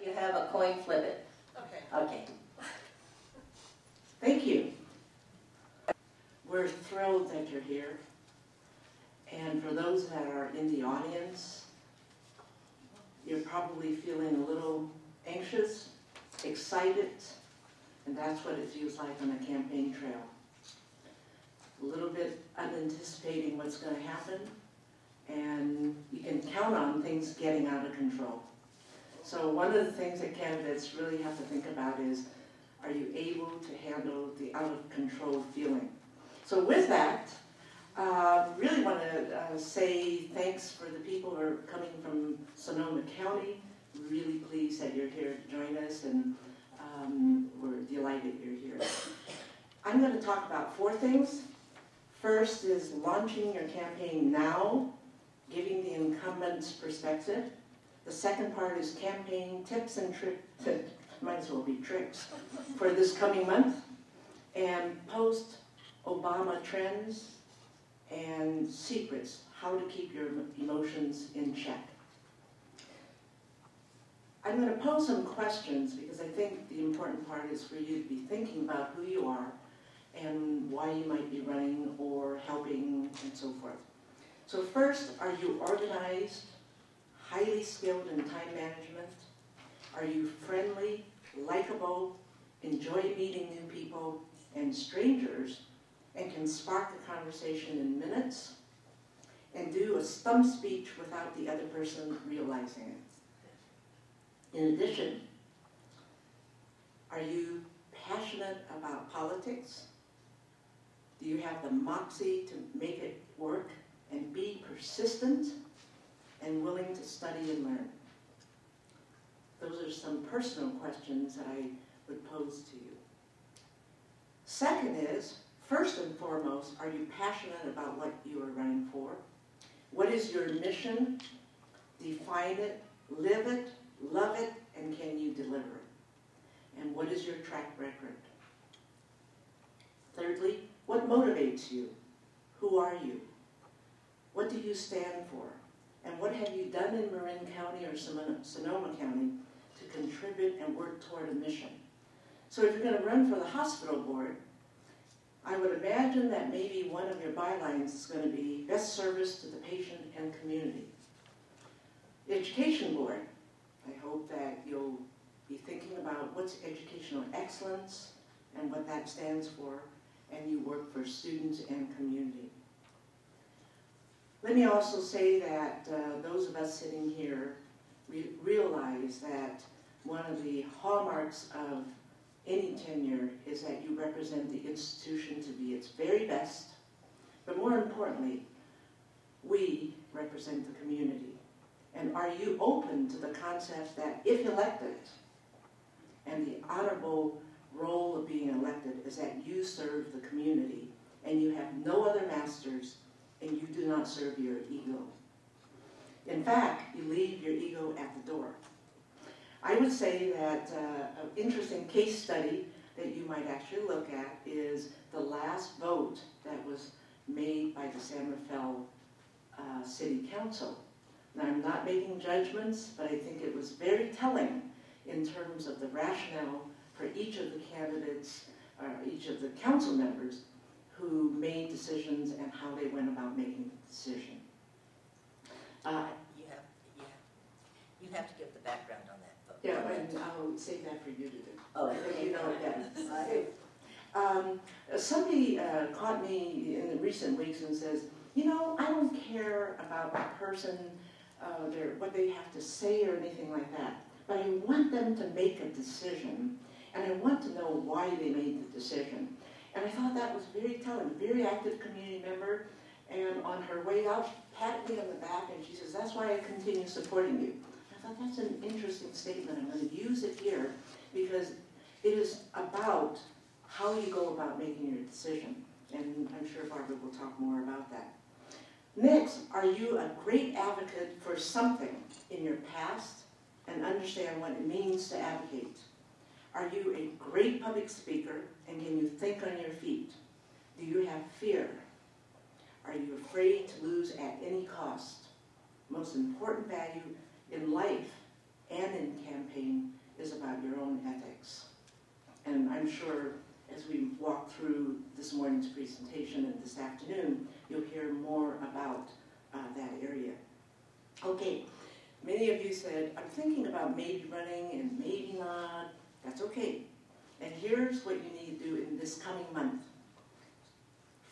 you have a coin, flip it. Okay. Okay. Thank you. We're thrilled that you're here. And for those that are in the audience, you're probably feeling a little anxious, excited, and that's what it feels like on a campaign trail. A little bit unanticipating what's going to happen, and you can count on things getting out of control. So one of the things that candidates really have to think about is, are you able to handle the out of control feeling? So with that, really want to say thanks for the people who are coming from Sonoma County. Really pleased that you're here to join us, and we're delighted you're here. I'm going to talk about 4 things. First is launching your campaign now, giving the incumbents perspective. The second part is campaign tips and tricks, might as well be tricks, for this coming month, and post-Obama trends and secrets, how to keep your emotions in check. I'm going to pose some questions because I think the important part is for you to be thinking about who you are and why you might be running or helping and so forth. So first, are you organized, highly skilled in time management? Are you friendly, likable, enjoy meeting new people and strangers, and can spark a conversation in minutes, and do a stump speech without the other person realizing it? In addition, are you passionate about politics? Do you have the moxie to make it work and be persistent and willing to study and learn? Those are some personal questions that I would pose to you. Second is, first and foremost, are you passionate about what you are running for? What is your mission? Define it, live it, love it, and can you deliver it? And what is your track record? Thirdly, what motivates you? Who are you? What do you stand for? And what have you done in Marin County or Sonoma County to contribute and work toward a mission? So if you're going to run for the hospital board, I would imagine that maybe one of your bylines is going to be best service to the patient and community. The education board, I hope that you'll be thinking about what's educational excellence and what that stands for, and you work for students and community. Let me also say that those of us sitting here realize that one of the hallmarks of any tenure is that you represent the institution to be its very best, but more importantly, we represent the community. And are you open to the concept that if elected, and the honorable role of being elected is that you serve the community, and you have no other masters, and you do not serve your ego. In fact, you leave your ego at the door. I would say that an interesting case study that you might actually look at is the last vote that was made by the San Rafael City Council. Now, I'm not making judgments, but I think it was very telling in terms of the rationale for each of the candidates, each of the council members who made decisions and how they went about making the decision. You have to give the background on that vote. Yeah, and I'll save that for you to do. Oh, Because you know it best. Somebody caught me in the recent weeks and says, you know, I don't care about the person, what they have to say or anything like that, but I want them to make a decision, and I want to know why they made the decision. And I thought that was very telling. Very active community member, and on her way out, she patted me on the back, and she says, that's why I continue supporting you. I thought that's an interesting statement. I'm going to use it here because it is about how you go about making your decision. And I'm sure Barbara will talk more about that. Next, are you a great advocate for something in your past and understand what it means to advocate? Are you a great public speaker and can you think on your feet? Do you have fear? Are you afraid to lose at any cost? Most important value in life and in campaign is about your own ethics. And I'm sure as we walk through this morning's presentation and this afternoon, you'll hear more about that area. Okay, many of you said, I'm thinking about maybe running and maybe not. That's okay. And here's what you need to do in this coming month.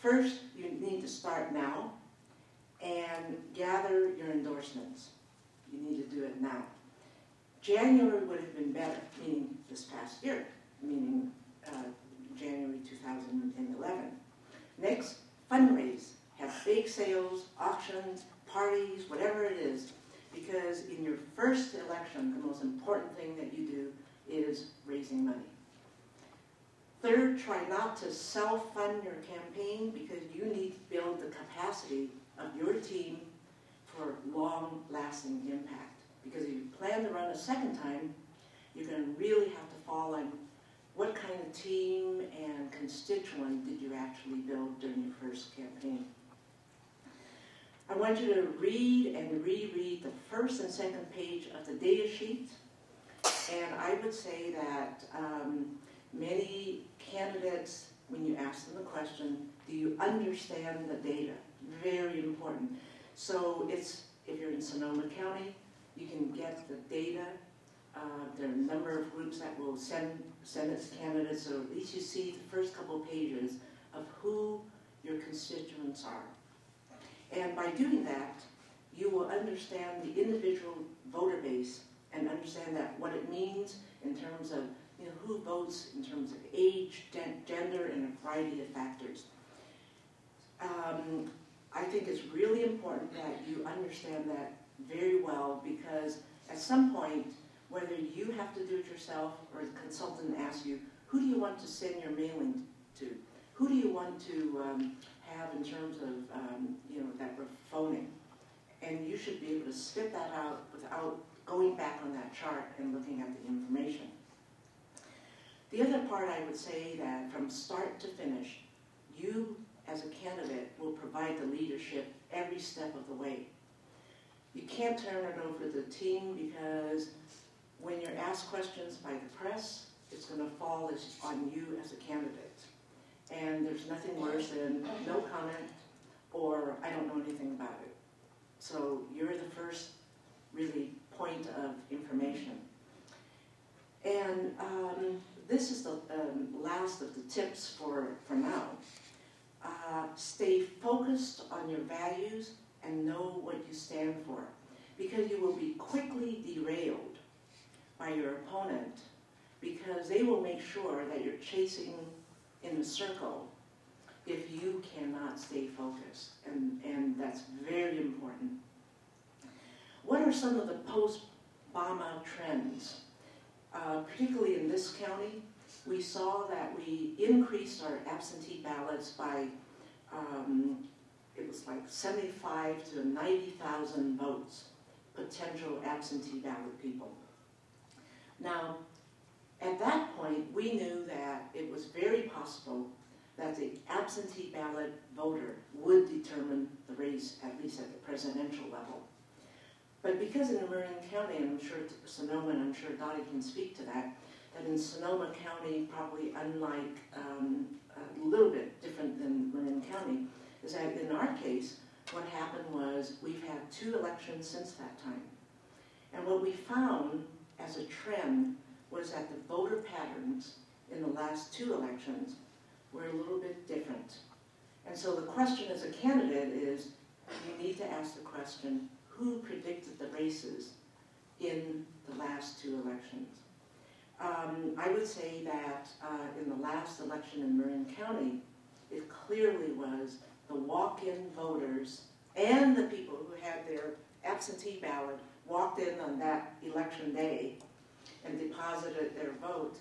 First, you need to start now and gather your endorsements. You need to do it now. January would have been better, meaning this past year, meaning January 2011. Next, fundraise. Have big sales, auctions, parties, whatever it is, because in your first election, the most important thing that you do is raising money. Third, try not to self-fund your campaign because you need to build the capacity of your team for long-lasting impact. Because if you plan to run a second time, you're going to really have to fall on what kind of team and constituent did you actually build during your first campaign. I want you to read and reread the first and second page of the data sheet. And I would say that many candidates, when you ask them the question, do you understand the data? Very important. So it's, if you're in Sonoma County, you can get the data. There are a number of groups that will send its candidates, so at least you see the first couple pages of who your constituents are. And by doing that, you will understand the individual voter base and understand that what it means in terms of who votes in terms of age, gender, and a variety of factors. I think it's really important that you understand that very well because at some point, whether you have to do it yourself or the consultant asks you, who do you want to send your mailing to? Who do you want to have in terms of that we're phoning? And you should be able to spit that out without going back on that chart and looking at the information. The other part I would say that from start to finish, you as a candidate will provide the leadership every step of the way. You can't turn it over to the team because when you're asked questions by the press, it's going to fall on you as a candidate. And there's nothing worse than no comment or I don't know anything about it. So you're the first really point of information. And this is the last of the tips for now. Stay focused on your values and know what you stand for, because you will be quickly derailed by your opponent because they will make sure that you're chasing in a circle if you cannot stay focused, and that's very important. What are some of the post-Obama trends? Particularly in this county, we saw that we increased our absentee ballots by, it was like 75 to 90,000 votes, potential absentee ballot people. Now, at that point, we knew that it was very possible that the absentee ballot voter would determine the race, at least at the presidential level. But because in Marin County, and I'm sure Sonoma, and I'm sure Dottie can speak to that, that in Sonoma County, probably unlike, a little bit different than Marin County, is that in our case, what happened was we've had 2 elections since that time. And what we found as a trend was that the voter patterns in the last 2 elections were a little bit different. And so the question as a candidate is, you need to ask the question, who predicted the races in the last 2 elections? I would say that in the last election in Marin County, it clearly was the walk-in voters and the people who had their absentee ballot walked in on that election day and deposited their vote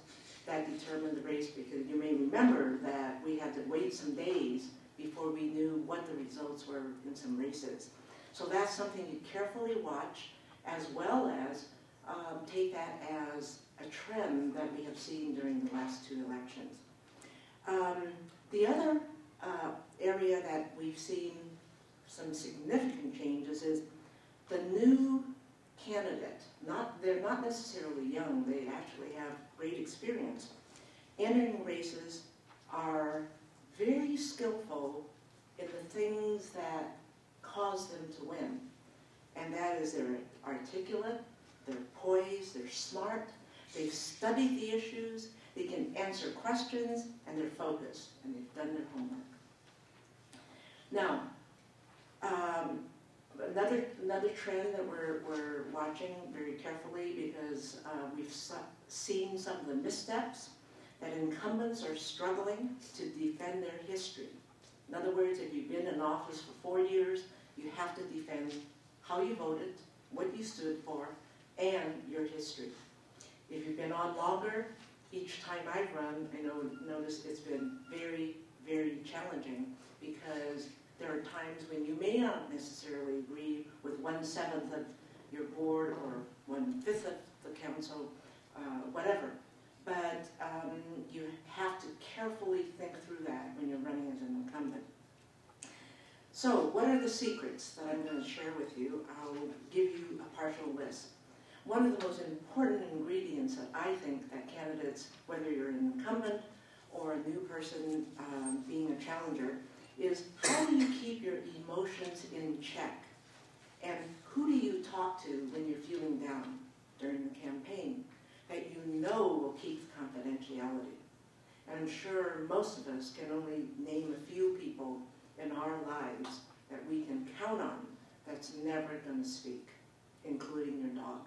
that determined the race, because you may remember that we had to wait some days before we knew what the results were in some races. So that's something you carefully watch, as well as take that as a trend that we have seen during the last 2 elections. The other area that we've seen some significant changes is the new candidate, they're not necessarily young, they actually have great experience, entering races are very skillful in the things that cause them to win. And that is they're articulate, they're poised, they're smart, they've studied the issues, they can answer questions, and they're focused, and they've done their homework. Now, another trend that we're watching very carefully, because we've seen some of the missteps, that incumbents are struggling to defend their history. In other words, if you've been in office for 4 years, you have to defend how you voted, what you stood for, and your history. If you've been on longer, each time I've run, I notice it's been very, very challenging, because there are times when you may not necessarily agree with 1/7 of your board or 1/5 of the council, whatever. But you have to carefully think through that when you're running as an incumbent. So what are the secrets that I'm going to share with you? I'll give you a partial list. One of the most important ingredients that I think that candidates, whether you're an incumbent or a new person being a challenger, is how do you keep your emotions in check? And who do you talk to when you're feeling down during the campaign that you know will keep confidentiality? And I'm sure most of us can only name a few people in our lives that we can count on that's never going to speak, including your dog.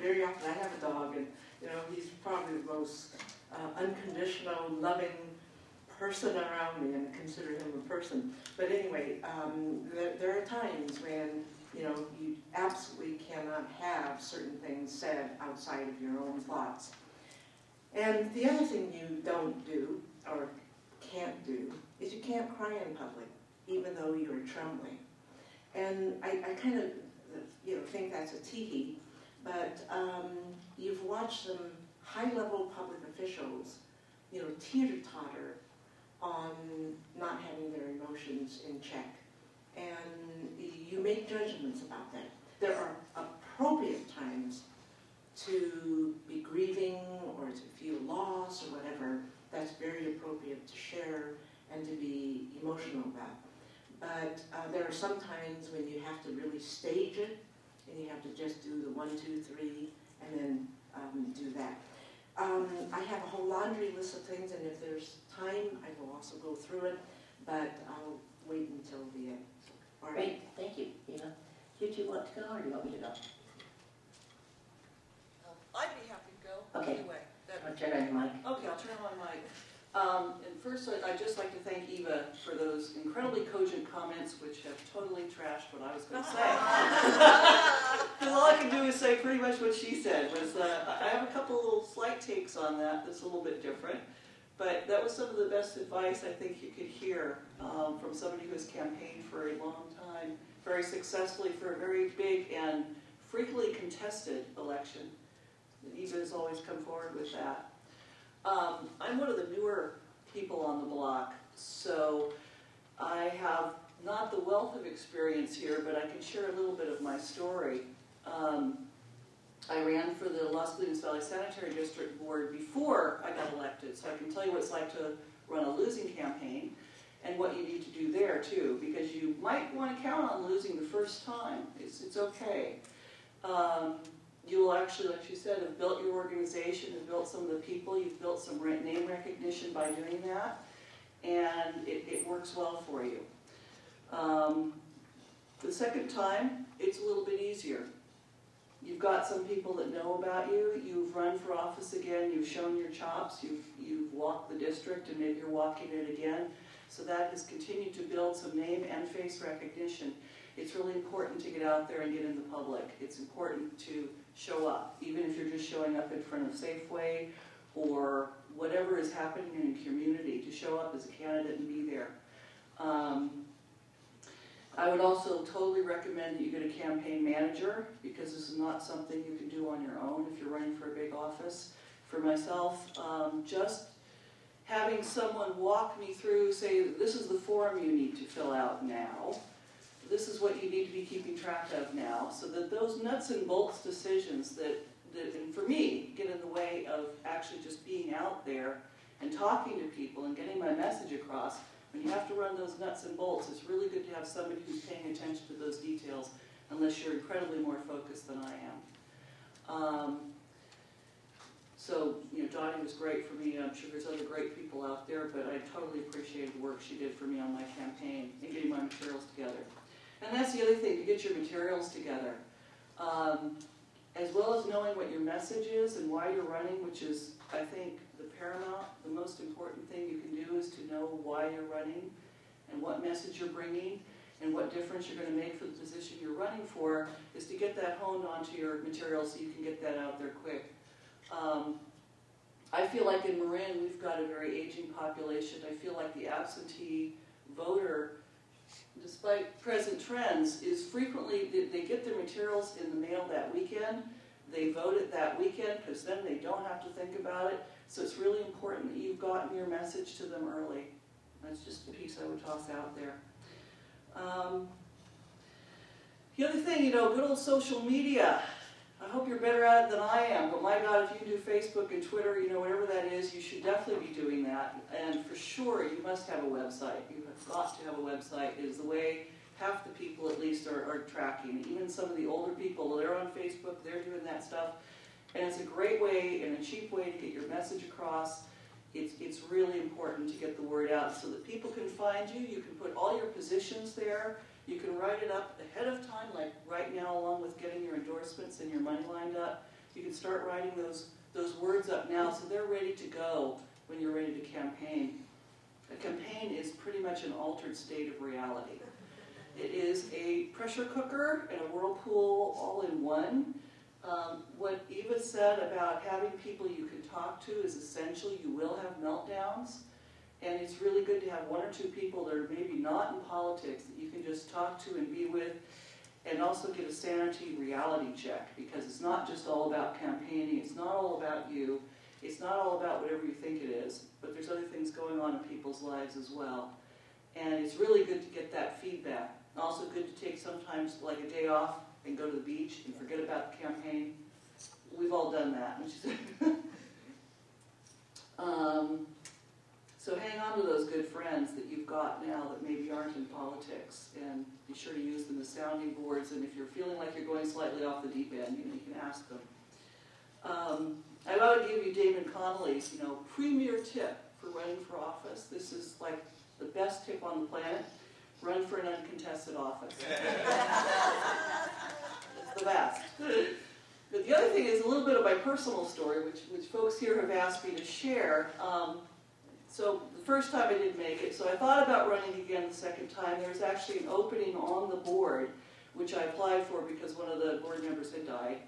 Very often I have a dog, and he's probably the most unconditional, loving person around me, and consider him a person. But anyway, there are times when you absolutely cannot have certain things said outside of your own thoughts. And the other thing you don't do, or can't do, is you can't cry in public, even though you're trembling. And I kind of think that's a tee-hee, but you've watched some high-level public officials teeter-totter on not having their emotions in check. And you make judgments about that. There are appropriate times to be grieving or to feel loss or whatever. That's very appropriate to share and to be emotional about. But there are some times when you have to really stage it, and you have to just do the 1, 2, 3, and then do that. I have a whole laundry list of things, and if there's time, I will also go through it, but I'll wait until the end. All right. Great, thank you, Eva. Do you want to go, or do you want me to go? I'd be happy to go. Okay. Anyway. I'll turn on your mic. Okay, I'll turn on my mic. And first, I'd just like to thank Eva for those incredibly cogent comments, which have totally trashed what I was going to say. Because all I can do is say pretty much what she said. I have a couple little slight takes on that that's a little bit different. But that was some of the best advice I think you could hear from somebody who has campaigned for a long time, very successfully for a very big and frequently contested election. Eva has always come forward with that. I'm one of the newer people on the block, so I have not the wealth of experience here, but I can share a little bit of my story. I ran for the Los Colinas Valley Sanitary District Board before I got elected, so I can tell you what it's like to run a losing campaign and what you need to do there, too, because you might want to count on losing the first time. It's okay. You will actually, like she said, have built your organization, have built some of the people, you've built some name recognition by doing that, and it works well for you. The second time, it's a little bit easier. You've got some people that know about you, you've run for office again, you've shown your chops, you've walked the district, and maybe you're walking it again, so that has continued to build some name and face recognition. It's really important to get out there and get in the public. It's important to show up, even if you're just showing up in front of Safeway or whatever is happening in your community, to show up as a candidate and be there. I would also totally recommend that you get a campaign manager, because this is not something you can do on your own if you're running for a big office. For myself, just having someone walk me through, say, this is the form you need to fill out now. This is what you need to be keeping track of now, so that those nuts and bolts decisions that and for me, get in the way of actually just being out there and talking to people and getting my message across. When you have to run those nuts and bolts, it's really good to have somebody who's paying attention to those details, unless you're incredibly more focused than I am. So, Dottie was great for me. I'm sure there's other great people out there, but I totally appreciated the work she did for me on my campaign and getting my materials together. And that's the other thing, to get your materials together. As well as knowing what your message is and why you're running, which is, I think, the paramount, the most important thing you can do is to know why you're running and what message you're bringing and what difference you're going to make for the position you're running for, is to get that honed onto your material so you can get that out there quick. I feel like in Marin we've got a very aging population. I feel like the absentee voter, despite present trends, is frequently, they get their materials in the mail that weekend, they vote it that weekend, because then they don't have to think about it. So it's really important that you've gotten your message to them early. That's just a piece I would toss out there. The other thing, good old social media. I hope you're better at it than I am, but my God, if you can do Facebook and Twitter, whatever that is, you should definitely be doing that. And for sure, you must have a website. You have got to have a website. It is the way half the people, at least, are tracking. Even some of the older people, they're on Facebook, they're doing that stuff. And it's a great way and a cheap way to get your message across. It's really important to get the word out so that people can find you. You can put all your positions there. You can write it up ahead of time, like right now, along with getting your endorsements and your money lined up. You can start writing those words up now so they're ready to go when you're ready to campaign. A campaign is pretty much an altered state of reality. It is a pressure cooker and a whirlpool all in one. What Eva said about having people you can talk to is essential. You will have meltdowns. And it's really good to have one or two people that are maybe not in politics that you can just talk to and be with, and also get a sanity reality check, because it's not just all about campaigning, it's not all about you, it's not all about whatever you think it is, but there's other things going on in people's lives as well. And it's really good to get that feedback. Also good to take sometimes like a day off and go to the beach and forget about the campaign. We've all done that. So hang on to those good friends that you've got now that maybe aren't in politics, and be sure to use them as sounding boards. And if you're feeling like you're going slightly off the deep end, you can ask them. I want to give you Damon Connolly's, premier tip for running for office. This is like the best tip on the planet. Run for an uncontested office. It's the best. But the other thing is a little bit of my personal story, which folks here have asked me to share. So the first time I didn't make it, so I thought about running again the second time. There was actually an opening on the board, which I applied for because one of the board members had died.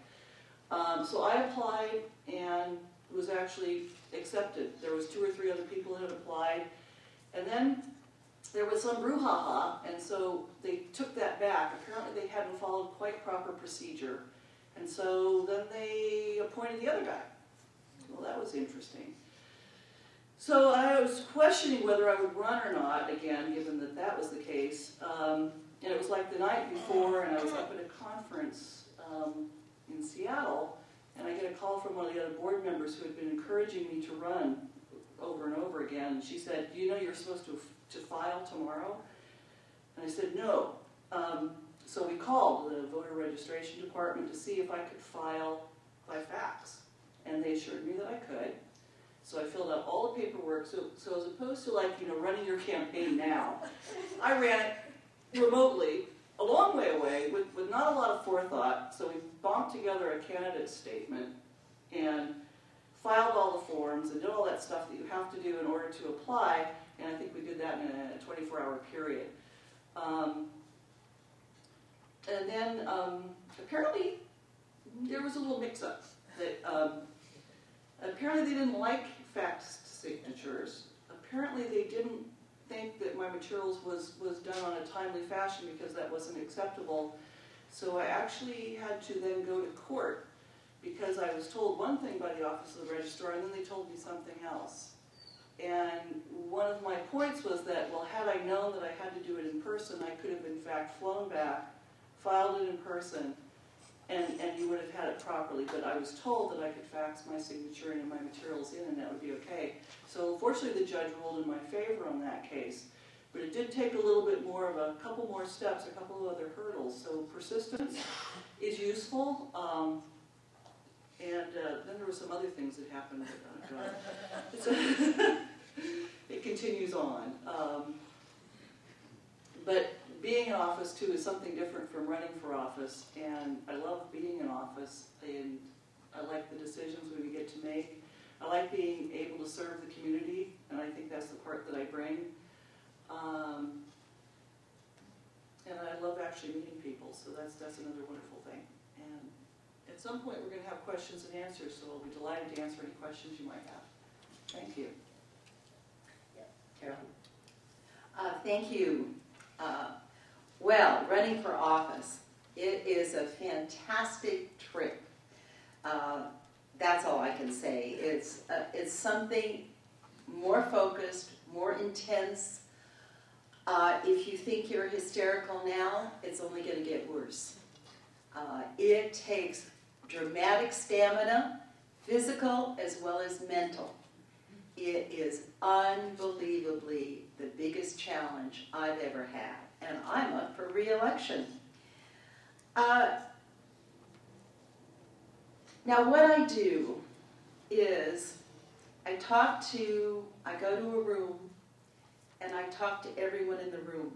So I applied and was actually accepted. There was 2 or 3 other people that had applied. And then there was some brouhaha, and so they took that back. Apparently they hadn't followed quite proper procedure. And so then they appointed the other guy. Well, that was interesting. So I was questioning whether I would run or not, again, given that that was the case. And it was like the night before, and I was up at a conference in Seattle, and I get a call from one of the other board members who had been encouraging me to run over and over again. And she said, "Do you know you're supposed to file tomorrow?" And I said, "No." So we called the voter registration department to see if I could file by fax. And they assured me that I could. So I filled out all the paperwork. So as opposed to running your campaign now, I ran it remotely, a long way away, with not a lot of forethought. So we bonked together a candidate statement and filed all the forms and did all that stuff that you have to do in order to apply. And I think we did that in a 24-hour period. And then apparently there was a little mix-up. That apparently they didn't like faxed signatures. Apparently they didn't think that my materials was done on a timely fashion because that wasn't acceptable. So I actually had to then go to court because I was told one thing by the Office of the Registrar and then they told me something else. And one of my points was that, well, had I known that I had to do it in person, I could have in fact flown back filed it in person, and you would have had it properly, but I was told that I could fax my signature and my materials in and that would be okay. So unfortunately the judge ruled in my favor on that case, but it did take a little bit more of a couple more steps, a couple of other hurdles. So persistence is useful, and then there were some other things that happened. It continues on. But being in office, too, is something different from running for office, and I love being in office, and I like the decisions we get to make. I like being able to serve the community, and I think that's the part that I bring. And I love actually meeting people, so that's another wonderful thing. And at some point, we're going to have questions and answers, so I'll be delighted to answer any questions you might have. Thank you. Carol? Thank you. Well, running for office, it is a fantastic trip. That's all I can say. It's something more focused, more intense. If you think you're hysterical now, it's only going to get worse. It takes dramatic stamina, physical as well as mental. It is unbelievably the biggest challenge I've ever had, and I'm up for re-election. Now what I do is I go to a room and I talk to everyone in the room.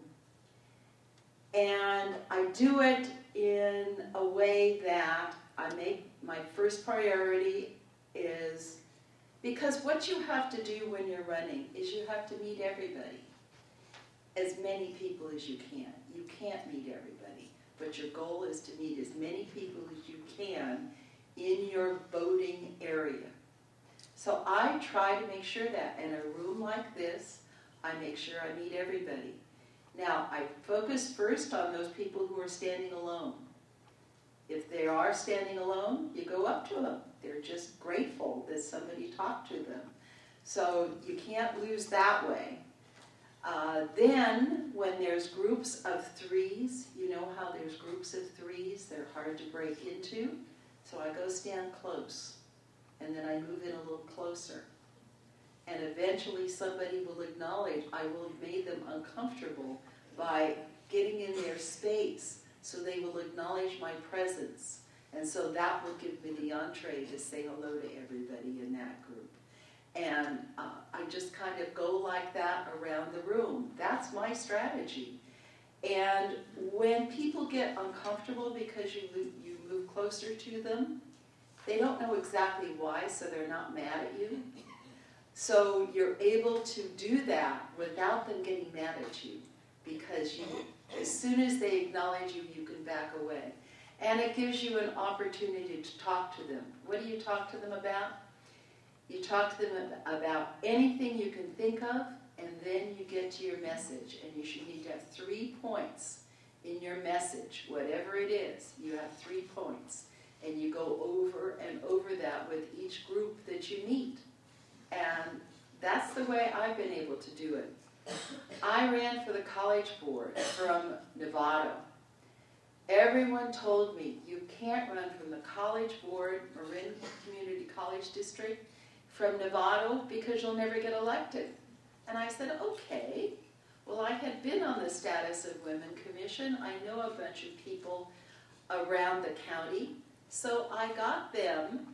And I do it in a way that I make my first priority is, because what you have to do when you're running is you have to meet everybody, as many people as you can. You can't meet everybody, but your goal is to meet as many people as you can in your voting area. So I try to make sure that in a room like this, I make sure I meet everybody. Now, I focus first on those people who are standing alone. If they are standing alone, you go up to them. They're just grateful that somebody talked to them. So you can't lose that way. Then, when there's groups of threes, you know how there's groups of threes, they're hard to break into. So I go stand close, and then I move in a little closer. And eventually somebody will acknowledge I will have made them uncomfortable by getting in their space, so they will acknowledge my presence. And so that will give me the entree to say hello to everybody in that group. And I just kind of go like that around the room. That's my strategy. And when people get uncomfortable because you move closer to them, they don't know exactly why, so they're not mad at you. So you're able to do that without them getting mad at you, because as soon as they acknowledge you, you can back away. And it gives you an opportunity to talk to them. What do you talk to them about? You talk to them about anything you can think of, and then you get to your message. And you should need to have 3 points in your message. Whatever it is, you have 3 points. And you go over and over that with each group that you meet. And that's the way I've been able to do it. I ran for the college board from Nevada. Everyone told me, you can't run from the college board, Marin Community College District, from Nevada because you'll never get elected. And I said, okay. Well, I had been on the Status of Women Commission. I know a bunch of people around the county. So I got them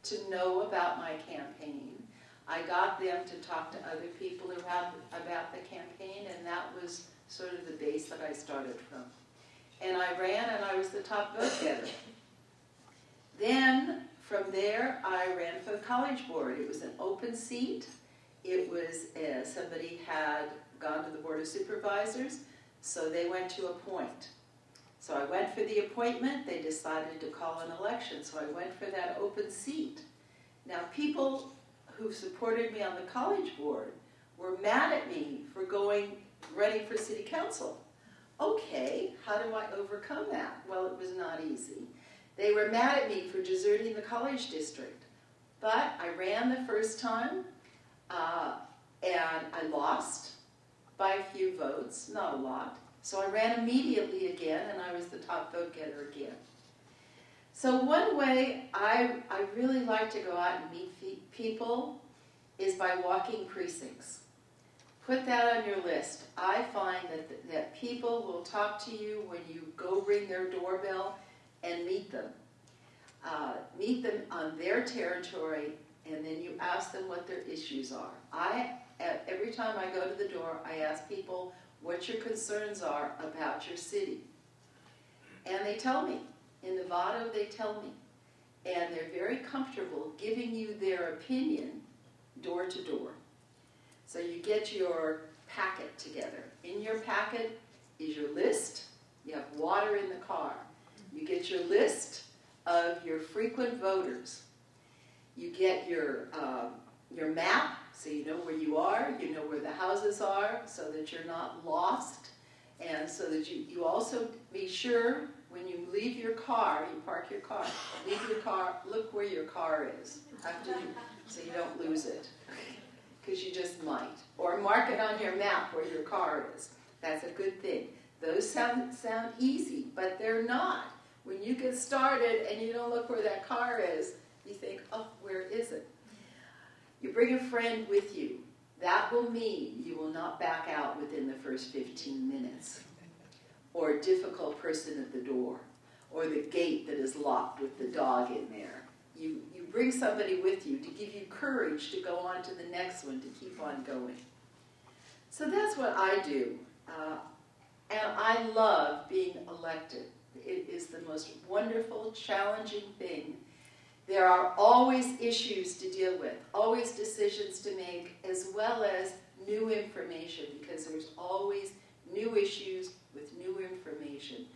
to know about my campaign. I got them to talk to other people about the campaign, and that was sort of the base that I started from. And I ran, and I was the top vote getter. Then, from there, I ran for the college board. It was an open seat. It was, somebody had gone to the Board of Supervisors, so they went to appoint. So I went for the appointment. They decided to call an election, so I went for that open seat. Now, people who supported me on the college board were mad at me for running for city council. Okay, how do I overcome that? Well, it was not easy. They were mad at me for deserting the college district. But I ran the first time, and I lost by a few votes, not a lot. So I ran immediately again, and I was the top vote getter again. So one way I really like to go out and meet people is by walking precincts. Put that on your list. I find that people will talk to you when you go ring their doorbell and meet them. Meet them on their territory, and then you ask them what their issues are. Every time I go to the door, I ask people what your concerns are about your city. And they tell me. In Novato, they tell me. And they're very comfortable giving you their opinion door to door. So you get your packet together. In your packet is your list. You have water in the car. You get your list of your frequent voters. You get your map, so you know where you are, you know where the houses are, so that you're not lost, and so that you also be sure when you leave your car, you park your car, leave your car, look where your car is, so you don't lose it, because you just might. Or mark it on your map where your car is. That's a good thing. Those sound easy, but they're not. When you get started and you don't look where that car is, you think, oh, where is it? You bring a friend with you. That will mean you will not back out within the first 15 minutes. Or a difficult person at the door. Or the gate that is locked with the dog in there. You bring somebody with you to give you courage to go on to the next one, to keep on going. So that's what I do. And I love being elected. It is the most wonderful, challenging thing. There are always issues to deal with, always decisions to make, as well as new information, because there's always new issues with new information.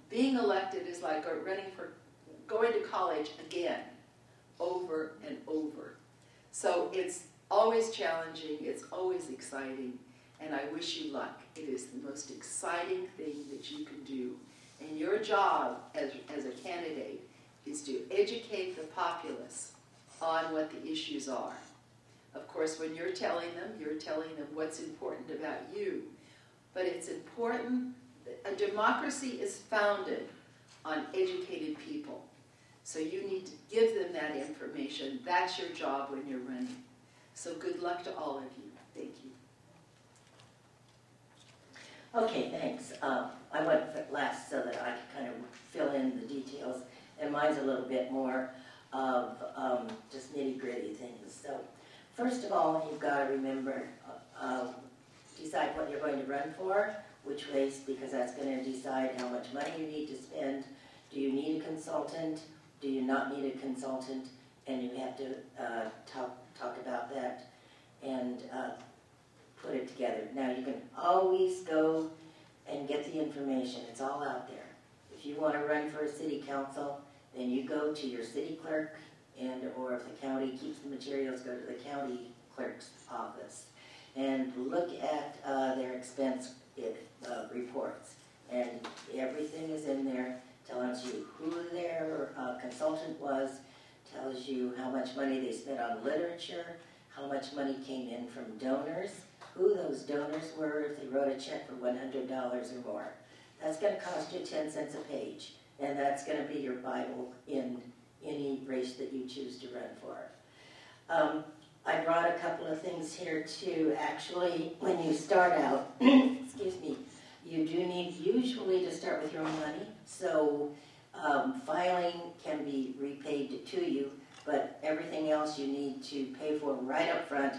Being elected is like going to college again, over and over. So it's always challenging, it's always exciting, and I wish you luck. It is the most exciting thing that you can do. And your job as a candidate is to educate the populace on what the issues are. Of course, when you're telling them what's important about you. But it's important, a democracy is founded on educated people. So you need to give them that information. That's your job when you're running. So good luck to all of you. Thank you. Okay, thanks. I went last so that I could kind of fill in the details, and mine's a little bit more of just nitty-gritty things. So, first of all, you've got to remember, decide what you're going to run for, which race, because that's going to decide how much money you need to spend. Do you need a consultant? Do you not need a consultant? And you have to talk about that and put it together. Now, you can always go and get the information. It's all out there. If you want to run for a city council, then you go to your city clerk, or if the county keeps the materials, go to the county clerk's office and look at their expense reports. And everything is in there, tells you who their consultant was, tells you how much money they spent on literature, how much money came in from donors, who those donors were if they wrote a check for $100 or more. That's going to cost you 10 cents a page, and that's going to be your Bible in any race that you choose to run for. I brought a couple of things here too. Actually, when you start out, excuse me, you do need usually to start with your own money. So filing can be repaid to you, but everything else you need to pay for right up front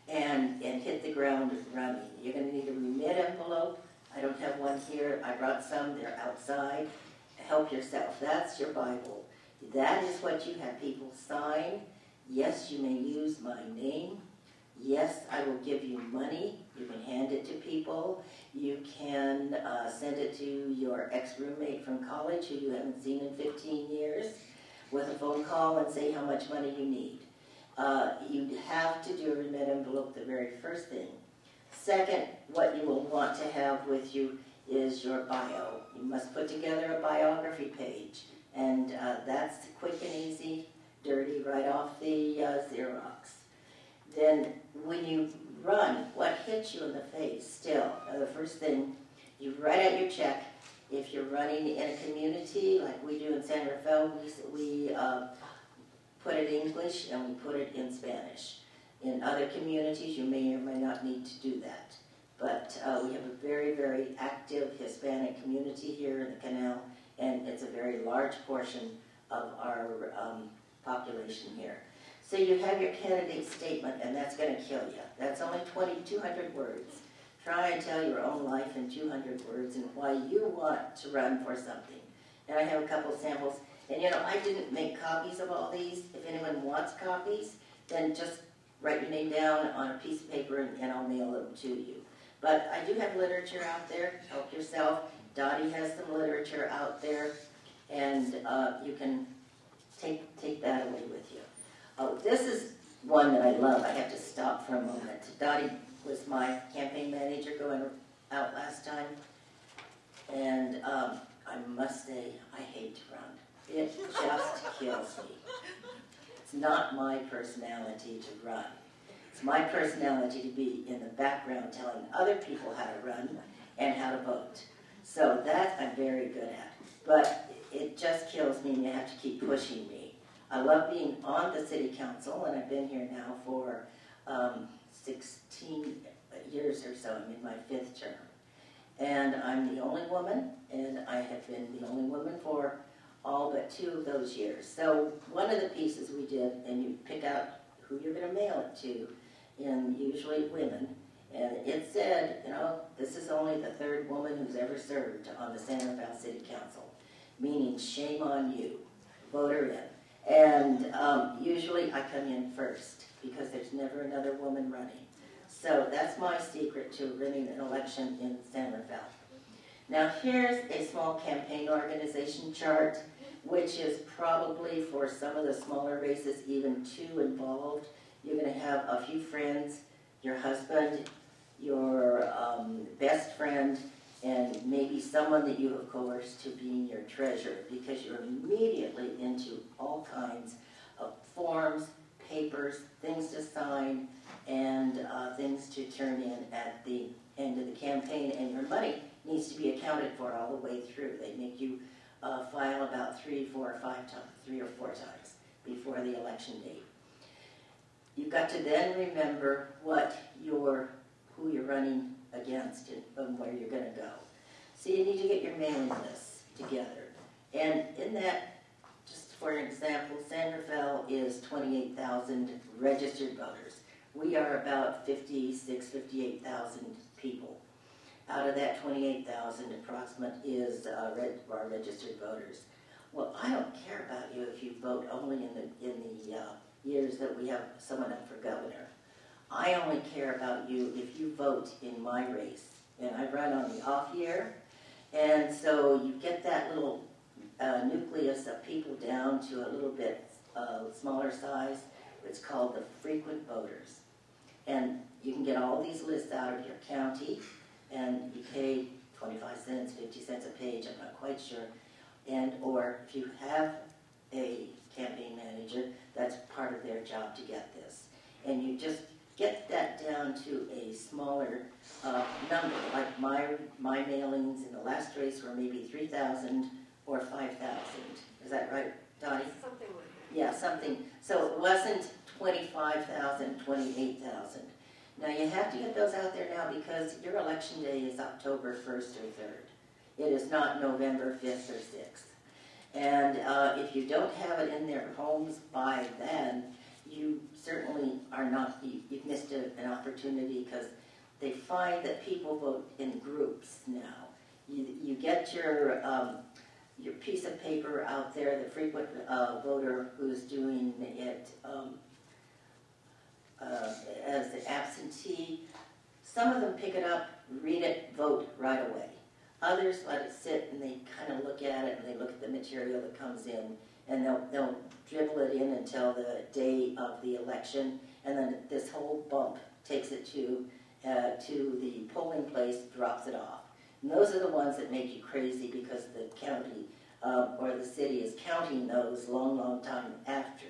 and hit the ground running. You're going to need a remit envelope. I don't have one here. I brought some. They're outside. Help yourself. That's your Bible. That is what you have people sign. Yes, you may use my name. Yes, I will give you money. You can hand it to people. You can send it to your ex-roommate from college who you haven't seen in 15 years with a phone call and say how much money you need. You have to do a remit envelope the very first thing. Second, what you will want to have with you is your bio. You must put together a biography page, and that's quick and easy, dirty, right off the Xerox. Then when you run, what hits you in the face still? Now, the first thing You write out your check. If you're running in a community like we do in San Rafael, we put it in English and we put it in Spanish. In other communities, you may or may not need to do that. But we have a very, very active Hispanic community here in the canal, and it's a very large portion of our population here. So you have your candidate statement, and that's going to kill you. That's only 200 words. Try and tell your own life in 200 words and why you want to run for something. And I have a couple samples. And you know, I didn't make copies of all these. If anyone wants copies, then just write your name down on a piece of paper and I'll mail them to you. But I do have literature out there. Help yourself. Dottie has some literature out there, and you can take that away with you. Oh, this is one that I love. I have to stop for a moment. Dottie was my campaign manager going out last time, and I must say I hate to run. It just kills me. It's not my personality to run. It's my personality to be in the background telling other people how to run and how to vote. So that I'm very good at. But it just kills me and you have to keep pushing me. I love being on the city council, and I've been here now for 16 years or so. I'm in my 5th term. And I'm the only woman, and I have been the only woman for all but 2 of those years. So one of the pieces we did, and you pick out who you're going to mail it to, and usually women, and it said, you know, this is only the 3rd woman who's ever served on the San Rafael City Council, meaning shame on you, vote her in. And usually I come in first because there's never another woman running. So that's my secret to winning an election in San Rafael. Now here's a small campaign organization chart, which is probably for some of the smaller races even too involved. You're going to have a few friends, your husband, your best friend, and maybe someone that you have coerced to being your treasurer, because you're immediately into all kinds of forms, papers, things to sign, and things to turn in at the end of the campaign, and your money needs to be accounted for all the way through. They make you file about 3 or 4 times before the election date. You've got to then remember who you're running against and where you're going to go. So you need to get your mailing lists together. And in that, just for an example, San Rafael is 28,000 registered voters. We are about 58,000 people. Out of that 28,000, approximate is our registered voters. Well, I don't care about you if you vote only in the years that we have someone up for governor. I only care about you if you vote in my race. And I run on the off year, and so you get that little nucleus of people down to a little bit smaller size. It's called the frequent voters. And you can get all these lists out of your county, and you pay 25 cents, 50 cents a page, I'm not quite sure. And or if you have a campaign manager, that's part of their job to get this. And you just get that down to a smaller number. Like my mailings in the last race were maybe 3,000 or 5,000. Is that right, Dottie? Something like that. Yeah, something. So it wasn't 25,000, 28,000. Now you have to get those out there now because your election day is October 1st or 3rd. It is not November 5th or 6th. And if you don't have it in their homes by then, you certainly are not, you've missed an opportunity because they find that people vote in groups now. You get your piece of paper out there, the frequent voter who's doing it as the absentee. Some of them pick it up, read it, vote right away. Others let it sit and they kind of look at it and they look at the material that comes in, and they'll dribble it in until the day of the election, and then this whole bump takes it to the polling place, drops it off. And those are the ones that make you crazy because the county or the city is counting those long time after.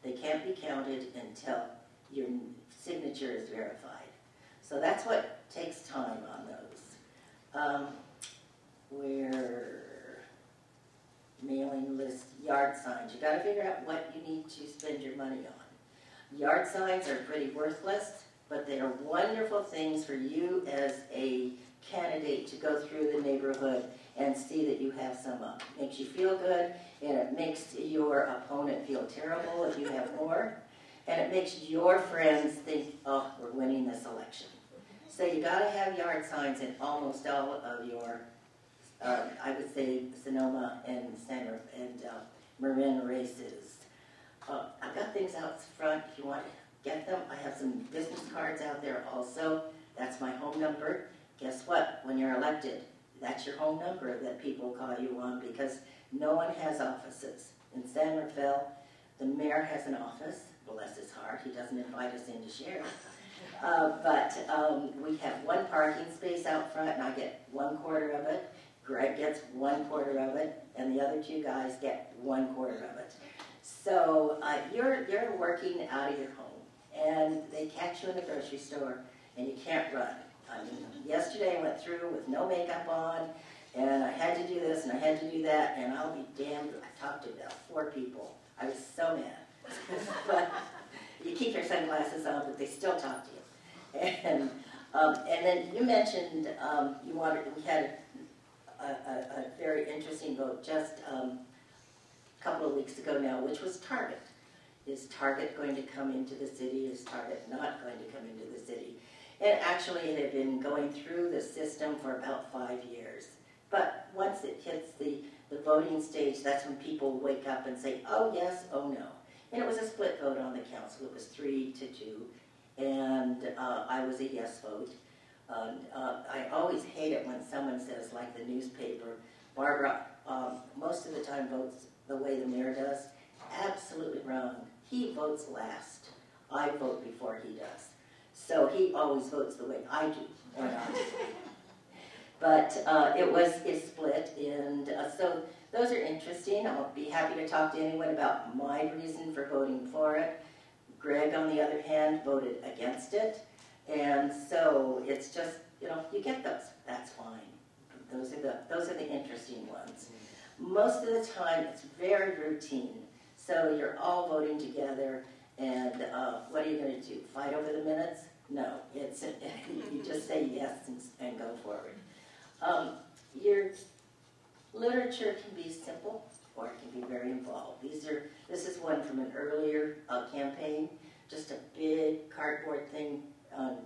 They can't be counted until your signature is verified. So that's what takes time on those. Where mailing list, yard signs. You got to figure out what you need to spend your money on. Yard signs are pretty worthless, but they are wonderful things for you as a candidate to go through the neighborhood and see that you have some up. It makes you feel good, and it makes your opponent feel terrible if you have more, and it makes your friends think, oh, we're winning this election. So you got to have yard signs in almost all of your, I would say, Sonoma and Marin races. I've got things out front if you want to get them. I have some business cards out there also. That's my home number. Guess what? When you're elected, that's your home number that people call you on, because no one has offices. In San Rafael, the mayor has an office. Bless his heart. He doesn't invite us in to share. But we have one parking space out front, and I get 1/4 of it. Greg gets 1/4 of it, and the other two guys get 1/4 of it. So you're working out of your home, and they catch you in the grocery store, and you can't run. I mean, yesterday I went through with no makeup on, and I had to do this and I had to do that, and I'll be damned, I talked to about 4 people. I was so mad. But you keep your sunglasses on, but they still talk to you. And then you mentioned we had a very interesting vote just a couple of weeks ago now, which was Target. Is Target going to come into the city? Is Target not going to come into the city? And actually, it had been going through the system for about 5 years. But once it hits the voting stage, that's when people wake up and say, oh yes, oh no. And it was a split vote on the council. It was 3-2. And I was a yes vote. I always hate it when someone says, like the newspaper, Barbara most of the time votes the way the mayor does. Absolutely wrong. He votes last. I vote before he does. So he always votes the way I do. But it's split, and so those are interesting. I'll be happy to talk to anyone about my reason for voting for it. Greg, on the other hand, voted against it. And so it's just, you get those. That's fine. Those are the interesting ones. Most of the time, it's very routine. So you're all voting together, and what are you going to do? Fight over the minutes? No. It's you just say yes and go forward. Your literature can be simple, or it can be very involved. This is one from an earlier campaign, just a big cardboard thing.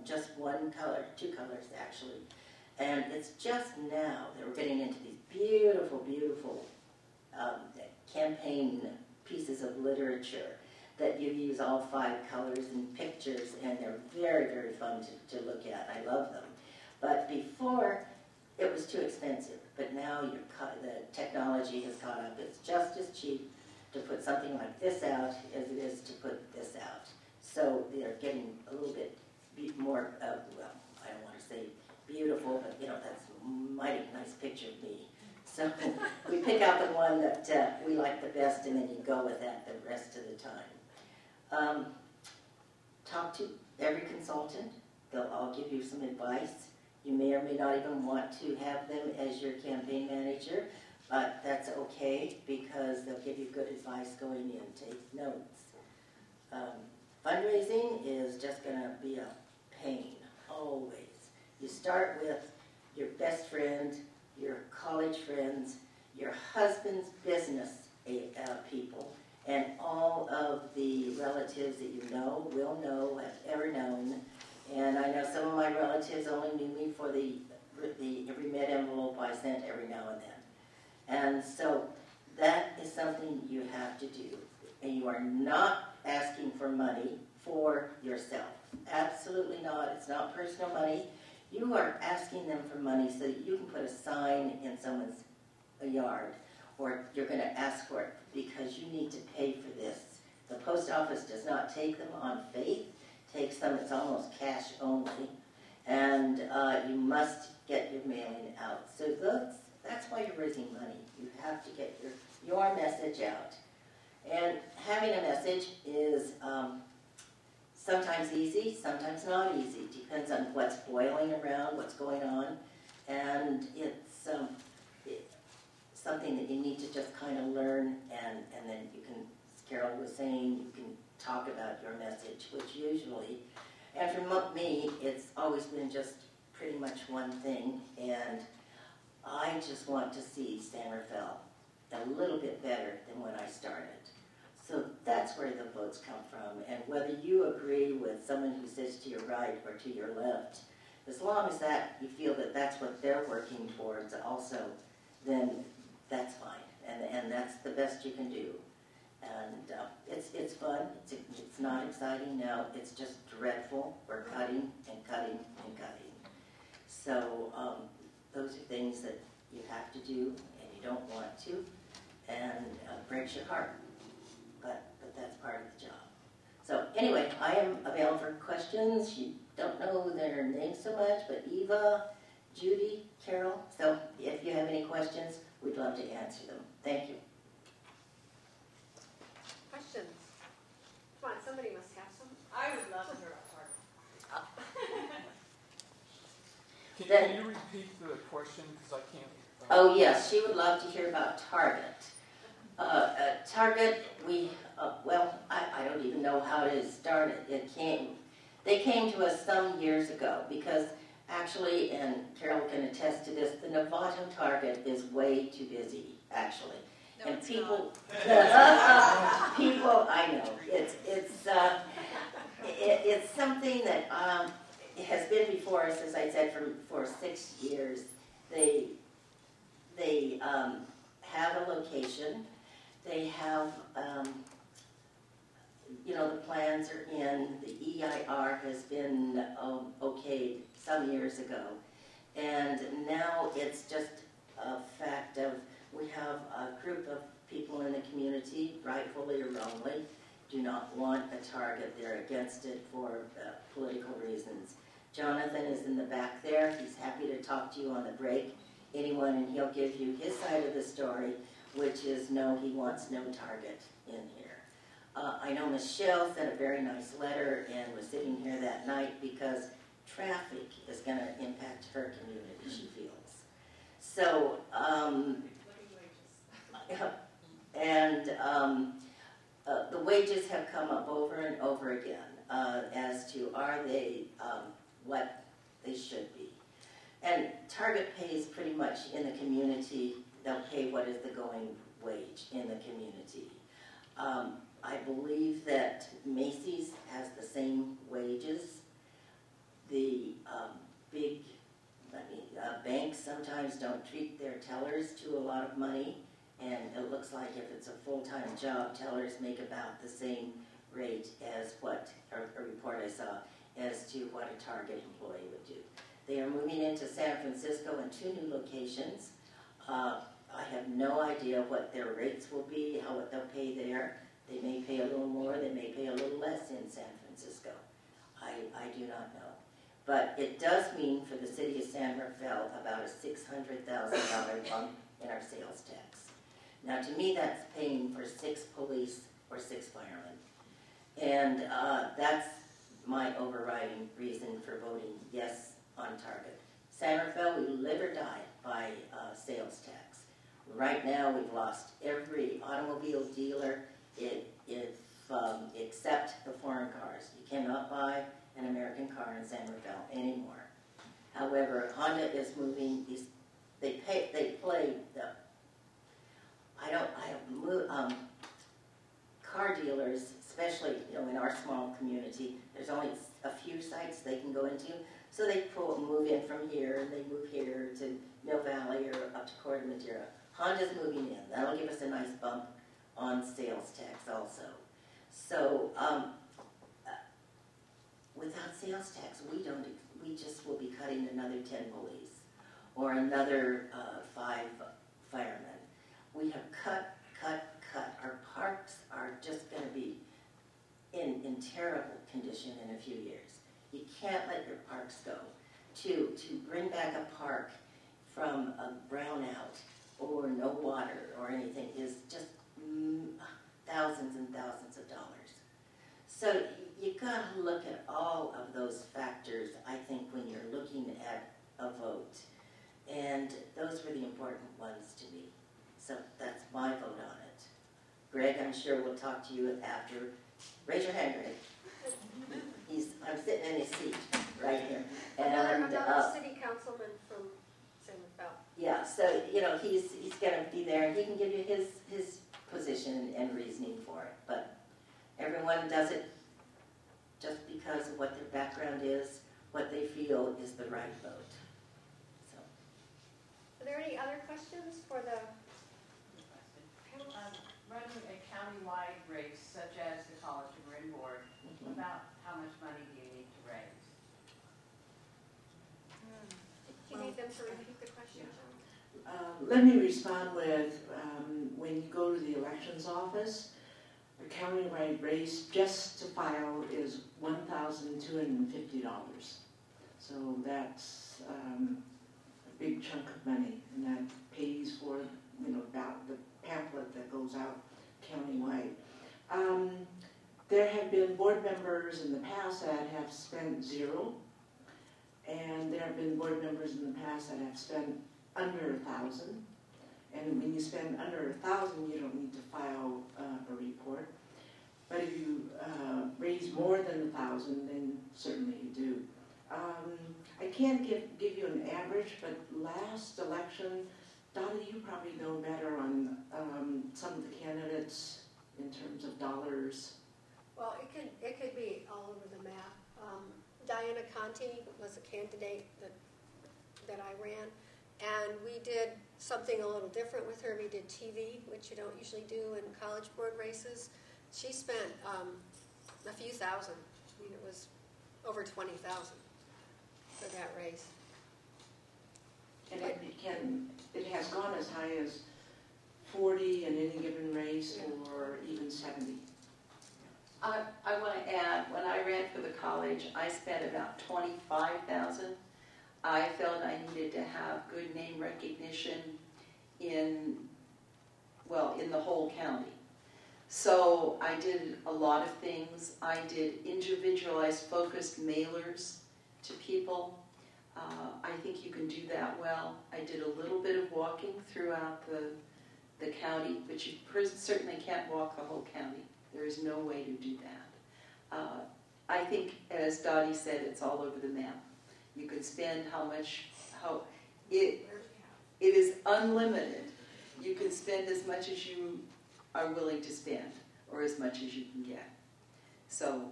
Just one color, 2 colors actually. And it's just now that we're getting into these beautiful, beautiful campaign pieces of literature that you use all 5 colors and pictures, and they're very, very fun to look at. I love them. But before, it was too expensive. But now the technology has caught up. It's just as cheap to put something like this out as it is to put this out. So they're getting a little bit more, well, I don't want to say beautiful, but that's a mighty nice picture of me. So we pick out the one that we like the best, and then you go with that the rest of the time. Talk to every consultant. They'll all give you some advice. You may or may not even want to have them as your campaign manager, but that's okay because they'll give you good advice going in. Take notes. Fundraising is just going to be a pain, always. You start with your best friend, your college friends, your husband's business people, and all of the relatives that you know, will know, have ever known. And I know some of my relatives only knew me for the every med envelope I sent every now and then. And so that is something you have to do. And you are not asking for money for yourself. Absolutely not. It's not personal money. You are asking them for money so that you can put a sign in someone's yard, or you're going to ask for it because you need to pay for this. The post office does not take them on faith. Takes them, it's almost cash only. And you must get your mailing out. So that's why you're raising money. You have to get your message out. And having a message is sometimes easy, sometimes not easy. Depends on what's boiling around, what's going on. and it's something that you need to just kind of learn, and then you can, as Carol was saying, you can talk about your message, which usually, and for me, it's always been just pretty much one thing, and I just want to see San Rafael a little bit better than when I started. So that's where the votes come from, and whether you agree with someone who sits to your right or to your left, as long as that you feel that that's what they're working towards also, then that's fine, and that's the best you can do. And it's fun. It's not exciting now. It's just dreadful. We're cutting and cutting and cutting. So those are things that you have to do and you don't want to, and breaks your heart. But that's part of the job. So anyway, I am available for questions. You don't know their names so much, but Eva, Judy, Carol. So if you have any questions, we'd love to answer them. Thank you. Questions? Come on, somebody must have some. I would love to hear about Target. Can you repeat the question, because I can't... Oh yes, she would love to hear about Target. Target, well, I don't even know how it started. They came to us some years ago because actually, and Carol can attest to this, the Novato Target is way too busy, actually. No, and it's people, people, I know, it's something that has been before us, as I said, for 6 years. They have a location. They have, the plans are in. The EIR has been okayed some years ago. And now it's just a fact of, we have a group of people in the community, rightfully or wrongly, do not want a Target. They're against it for political reasons. Jonathan is in the back there. He's happy to talk to you on the break. Anyone, and he'll give you his side of the story, which is no, he wants no Target in here. I know Michelle sent a very nice letter and was sitting here that night because traffic is going to impact her community, she feels. So, and the wages have come up over and over again as to are they what they should be. And Target pays pretty much in the community, they'll pay what is the going wage in the community. I believe that Macy's has the same wages. The big banks sometimes don't treat their tellers to a lot of money, and it looks like if it's a full-time job, tellers make about the same rate as what, a report I saw, as to what a Target employee would do. They are moving into San Francisco in 2 new locations. I have no idea what their rates will be, what they'll pay there. They may pay a little more, they may pay a little less in San Francisco. I do not know. But it does mean for the city of San Rafael about a $600,000 bump in our sales tax. Now to me that's paying for 6 police or 6 firemen. And that's my overriding reason for voting yes on Target. San Rafael, we live or die by sales tax. Right now we've lost every automobile dealer except the foreign cars. You cannot buy an American car in San Rafael anymore. However, Honda is moving. They play the. Car dealers, especially in our small community. There's only a few sites they can go into, so they move in from here and they move here to Mill Valley or up to Corte Madera. Honda's moving in. That'll give us a nice bump on sales tax also. So without sales tax, we just will be cutting another 10 police or another 5 firemen. We have cut. Our parks are just going to be in terrible condition in a few years. You can't let your parks go. To bring back a park from a brownout or no water or anything is just thousands and thousands of dollars. So you got to look at all of those factors, I think, when you're looking at a vote. And those were the important ones to me. So that's my vote on it. Greg, I'm sure will talk to you after. Raise your hand, Greg. I'm sitting in his seat right here. Another city councilman from San Rafael. Yeah, so, he's gonna be there, and he can give you his position and reasoning for it. But everyone does it just because of what their background is, what they feel is the right vote. So. Are there any other questions for the panel? Running a countywide race such as the College of Marin Board, about how much money do you need to raise? Do you need them to repeat the question, John? Let me respond with, when you go to the elections office, the countywide race just to file is $1,250. So that's a big chunk of money, and that pays for about the pamphlet that goes out countywide. There have been board members in the past that have spent $0, and there have been board members in the past that have spent under $1,000. And when you spend under $1,000, you don't need to file a report. But if you raise more than $1,000, then certainly you do. I can't give you an average, but last election, Dottie, you probably know better on some of the candidates in terms of dollars. Well, it could be all over the map. Diana Conti was a candidate that I ran, and we did something a little different with her. We did TV, which you don't usually do in college board races. She spent a few thousand. I mean, it was over $20,000 for that race. And it has gone as high as 40 in any given race, or even 70. I want to add, when I ran for the college, I spent about $25,000. I felt I needed to have good name recognition in the whole county. So I did a lot of things. I did individualized focused mailers to people. I think you can do that well. I did a little bit of walking throughout the county, but you certainly can't walk the whole county. There is no way to do that. I think, as Dottie said, it's all over the map. You can spend it is unlimited. You can spend as much as you are willing to spend, or as much as you can get. So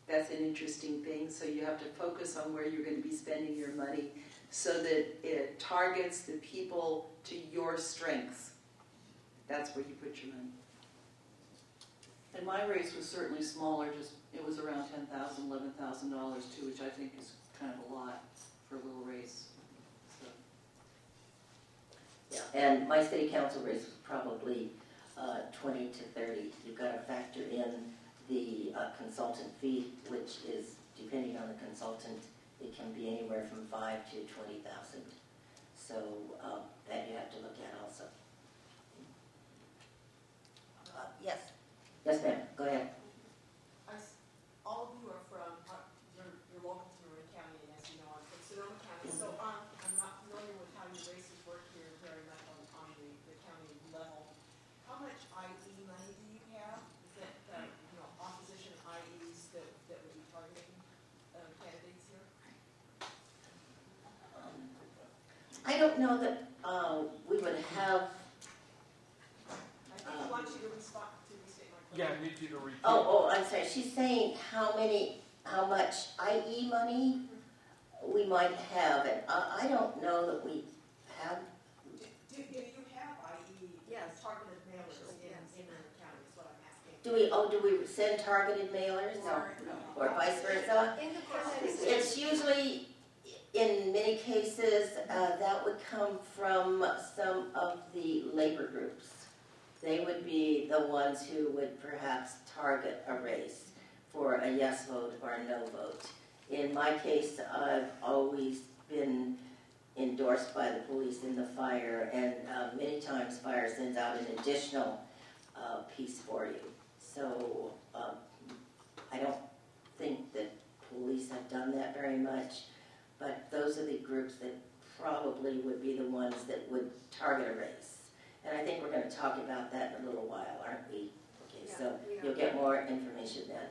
that's an interesting thing. So you have to focus on where you're going to be spending your money so that it targets the people to your strengths. That's where you put your money. And my race was certainly smaller, it was around $10,000, $11,000 too, which I think is kind of a lot for a little race. So. Yeah, and my city council race was probably 20 to 30. You've got to factor in the consultant fee, which is, depending on the consultant, it can be anywhere from $5,000 to $20,000. So that you have to look at also. Yes. Yes, ma'am. Go ahead. All of you are from, you're local to Marin County, and as you know, I'm from Sonoma County, so I'm not familiar with how your races work here very much on the county level. How much IE money do you have? Is that, opposition IEs that would be targeting candidates here? I don't know that we would have. I want you to restate my question. Yeah, I need you to repeat. Oh, I'm sorry. She's saying how much IE money we might have, and I don't know that we have. Do you have IE Yes. targeted mailers Yes. in Marin County is what I'm asking. Do we send targeted mailers or vice versa? Independent. It's usually, in many cases, that would come from some of the labor groups. They would be the ones who would perhaps target a race for a yes vote or a no vote. In my case, I've always been endorsed by the police and the fire, and many times fire sends out an additional piece for you. So I don't think that police have done that very much, but those are the groups that probably would be the ones that would target a race. And I think we're going to talk about that in a little while, aren't we? Okay, Yeah, so we are. you'll get more information then.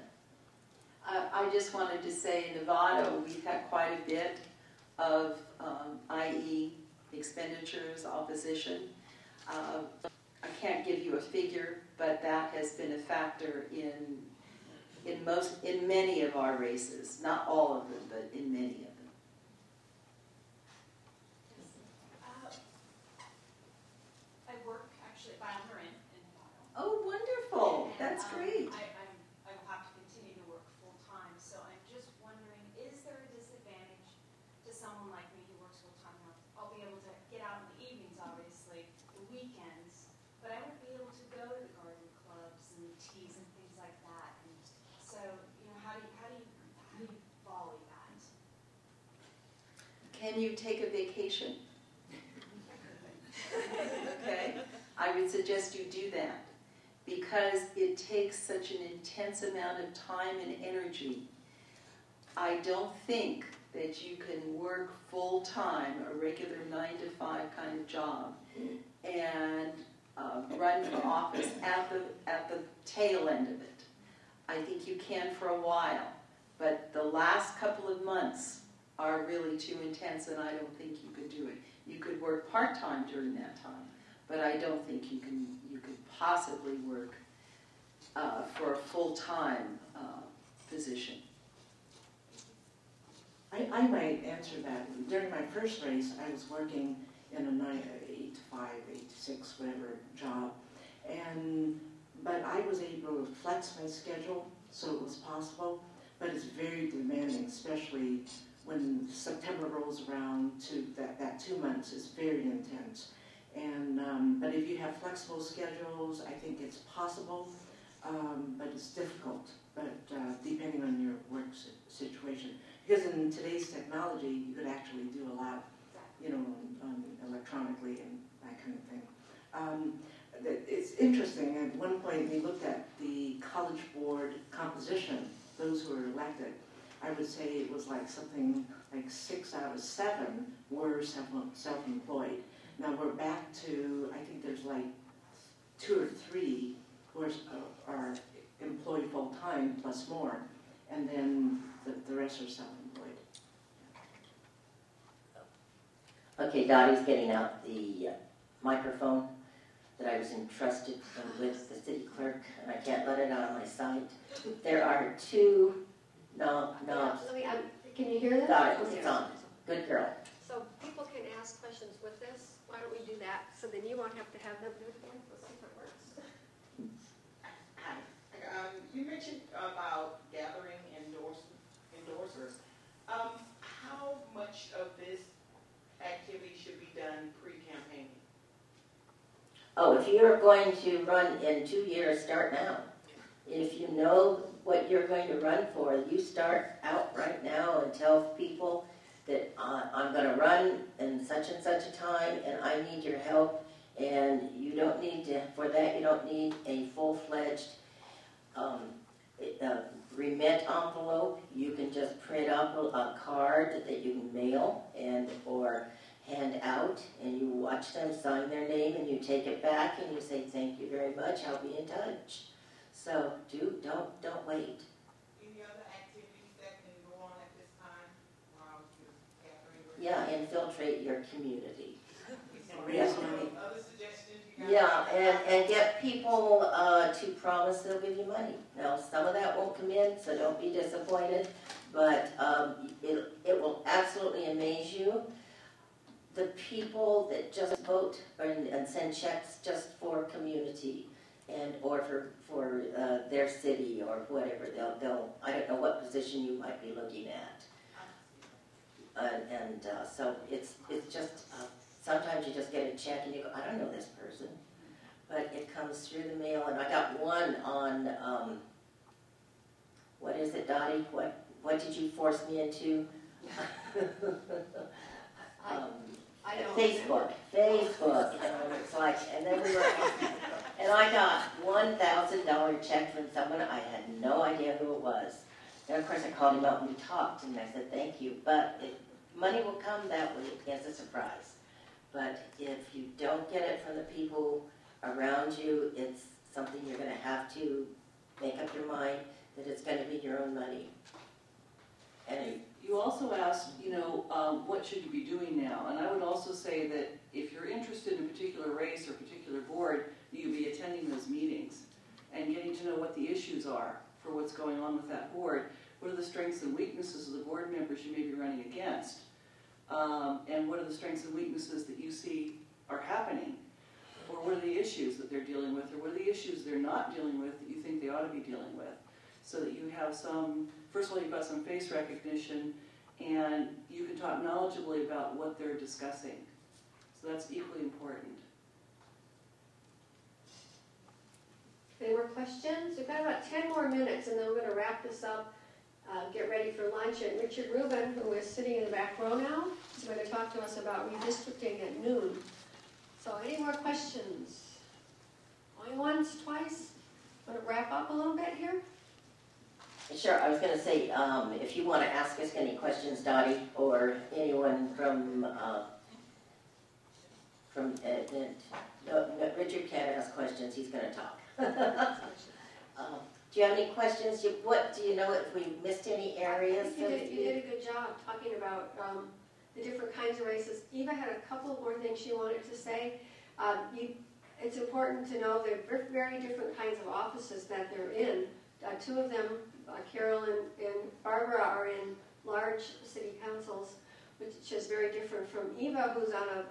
I just wanted to say in Nevada, we've had quite a bit of IE expenditures, opposition. I can't give you a figure, but that has been a factor in many of our races. Not all of them, but in many of them. I work actually at Marin in Nevada. Oh, wonderful! And, That's great. I will have to continue to work full time, so I'm just wondering, is there a disadvantage to someone like me who works full time? I'll be able to get out in the evenings, obviously, the weekends, but I won't be able to go to the garden clubs and teas and things like that. And so, how do you volley that? Can you take a vacation? Okay, I would suggest you do that because it takes such an intense amount of time and energy. I don't think that you can work full-time, a regular 9-to-5 kind of job, and run for office at the tail end of it. I think you can for a while, but the last couple of months are really too intense, and I don't think you can do it. You could work part-time during that time, but I don't think you could possibly work for a full-time position. I might answer that. During my first race, I was working in a 8 to 5, 8 to 6, whatever job, but I was able to flex my schedule so it was possible. But it's very demanding, especially when September rolls around. To that 2 months is very intense. And but if you have flexible schedules, I think it's possible, but it's difficult. But depending on your work situation, because in today's technology, you could actually do a lot, electronically and that kind of thing. It's interesting. At one point, we looked at the College Board composition, those who were elected. I would say it was like something like 6 out of 7 were self-employed. Now we're back to, I think there's like 2 or 3 who are employed full-time plus more, and then the rest are self-employed. Okay, Dottie's getting out the microphone that I was entrusted with the city clerk, and I can't let it out of my sight. There are 2 knobs. Can you hear this? Got it, it's on. Good girl. So people can ask questions with this. Why don't we do that? So then you won't have to have them do it again. Let's see if it works. Hi. You mentioned about gathering endorsers. How much of this activity should be done pre-campaign? Oh, if you're going to run in 2 years, start now. If you know what you're going to run for, you start out right now and tell people that I'm going to run in such and such a time, and I need your help. And you don't need to, for that, you don't need a full-fledged remit envelope. You can just print up a card that you can mail or hand out, and you watch them sign their name, and you take it back, and you say, thank you very much, I'll be in touch. So don't wait. Any other activities that can go on at this time while you're gathering? Yeah, infiltrate your community. Raise money. Other suggestions you got? Yeah, and get people to promise they'll give you money. Now, some of that won't come in, so don't be disappointed, but it will absolutely amaze you. The people that just vote and send checks just for community or for their city or whatever, they'll I don't know what position you might be looking at. So it's just sometimes you just get a check and you go, I don't know this person, but it comes through the mail. And I got one on what is it, Dottie? What did you force me into? I know. Facebook, and it's like, and then and I got $1,000 check from someone. I had no idea who it was. And of course I called him up and we talked, and I said thank you, but money will come that way as a surprise. But if you don't get it from the people around you, it's something you're going to have to make up your mind that it's going to be your own money. And You also asked, what should you be doing now? And I would also say that if you're interested in a particular race or particular board, you be attending those meetings and getting to know what the issues are for what's going on with that board. What are the strengths and weaknesses of the board members you may be running against? And what are the strengths and weaknesses that you see are happening? Or what are the issues that they're dealing with? Or what are the issues they're not dealing with that you think they ought to be dealing with? So that you have first of all, you've got some face recognition, and you can talk knowledgeably about what they're discussing. So that's equally important. Any more questions? We've got about 10 more minutes, and then we're going to wrap this up, get ready for lunch. And Richard Rubin, who is sitting in the back row now, is going to talk to us about redistricting at noon. So any more questions? Only once, twice? Want to wrap up a little bit here? sure, I was going to say, if you want to ask us any questions, Dottie, or anyone from Richard can't ask questions, he's going to talk. Do you have any questions? Do you know if we missed any areas? I think you did a good job talking about the different kinds of races. Eva had a couple more things she wanted to say. It's important to know they're very different kinds of offices that they're in. Two of them, Carol and Barbara, are in large city councils, which is very different from Eva, who's on a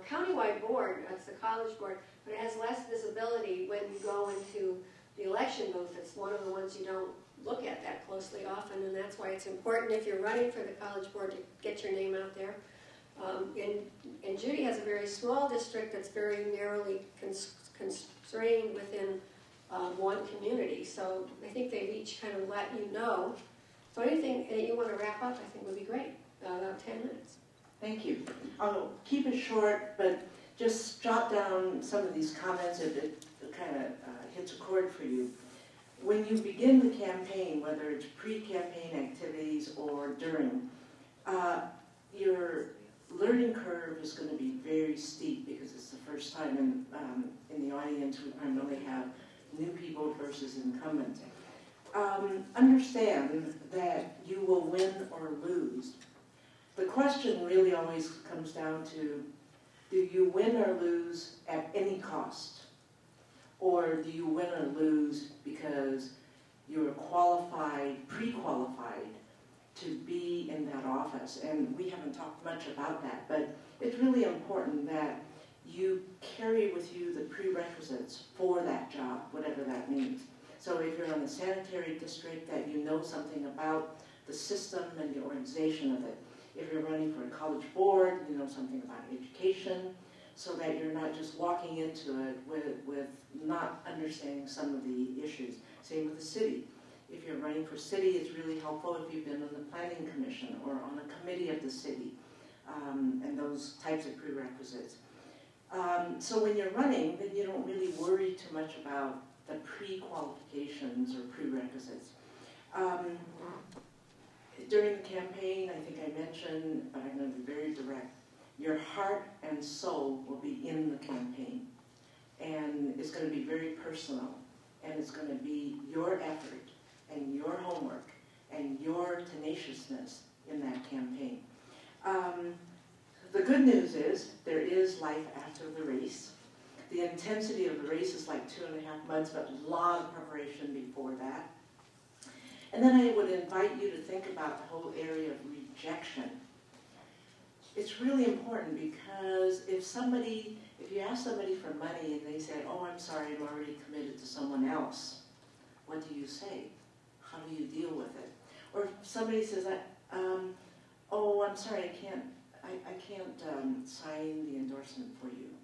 countywide board. That's the college board, but it has less visibility when you go into the election booth. It's one of the ones you don't look at that closely often, and that's why it's important if you're running for the college board to get your name out there. And Judy has a very small district that's very narrowly constrained within one community, so I think they've each kind of let you know. So anything that you want to wrap up, I think would be great. About 10 minutes. Thank you. I'll keep it short, but just jot down some of these comments if it kind of hits a chord for you. When you begin the campaign, whether it's pre-campaign activities or during, your learning curve is going to be very steep because it's the first time in the audience we primarily have new people versus incumbents. Understand that you will win or lose. The question really always comes down to, do you win or lose at any cost? Or do you win or lose because you're qualified, pre-qualified to be in that office? And we haven't talked much about that, but it's really important that you carry with you the prerequisites for that job, whatever that means. So if you're on the sanitary district, that you know something about the system and the organization of it. If you're running for a college board, you know something about education, so that you're not just walking into it with not understanding some of the issues. Same with the city. If you're running for city, it's really helpful if you've been on the planning commission or on a committee of the city, and those types of prerequisites. So when you're running, then you don't really worry too much about the pre-qualifications or prerequisites. During the campaign, I think I mentioned, but I'm going to be very direct, your heart and soul will be in the campaign. And it's going to be very personal. And it's going to be your effort and your homework and your tenaciousness in that campaign. The good news is there is life after the race. The intensity of the race is like 2.5 months, but a lot of preparation before that. And then I would invite you to think about the whole area of rejection. It's really important because if you ask somebody for money and they say, oh, I'm sorry, I'm already committed to someone else, what do you say? How do you deal with it? Or if somebody says, oh, I'm sorry, I can't sign the endorsement for you.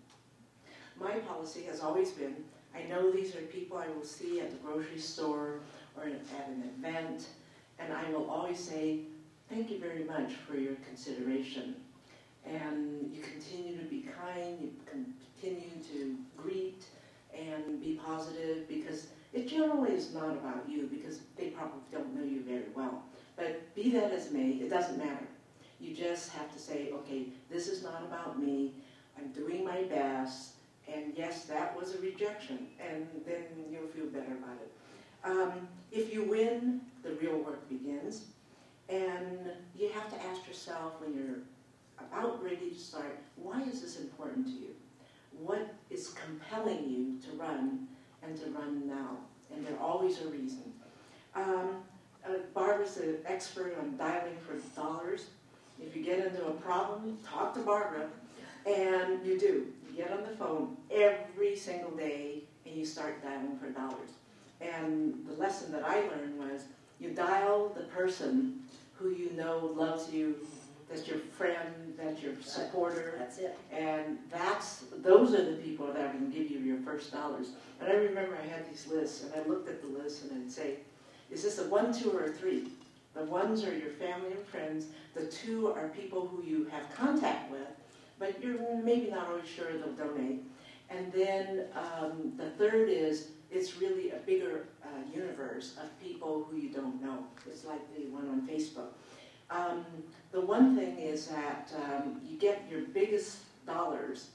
My policy has always been, I know these are people I will see at the grocery store or at an event, and I will always say, thank you very much for your consideration. And you continue to be kind, you continue to greet and be positive, because it generally is not about you, because they probably don't know you very well. But be that as may, it doesn't matter. You just have to say, okay, this is not about me. I'm doing my best. And yes, that was a rejection. And then you'll feel better about it. If you win, the real work begins. And you have to ask yourself when you're about ready to start, why is this important to you? What is compelling you to run and to run now? And there's always a reason. Barbara's an expert on dialing for dollars. If you get into a problem, talk to Barbara. And you do. You get on the phone every single day and you start dialing for dollars. And the lesson that I learned was you dial the person who you know loves you, that's your friend, that's your supporter. That's it. And those are the people that are going to give you your first dollars. And I remember I had these lists, and I looked at the list and I'd say, is this a 1, 2, or a 3? The 1s are your family and friends. The 2 are people who you have contact with, but you're maybe not always sure they'll donate. And then the 3rd is, it's really a bigger universe of people who you don't know. It's like the one on Facebook. The one thing is that you get your biggest dollars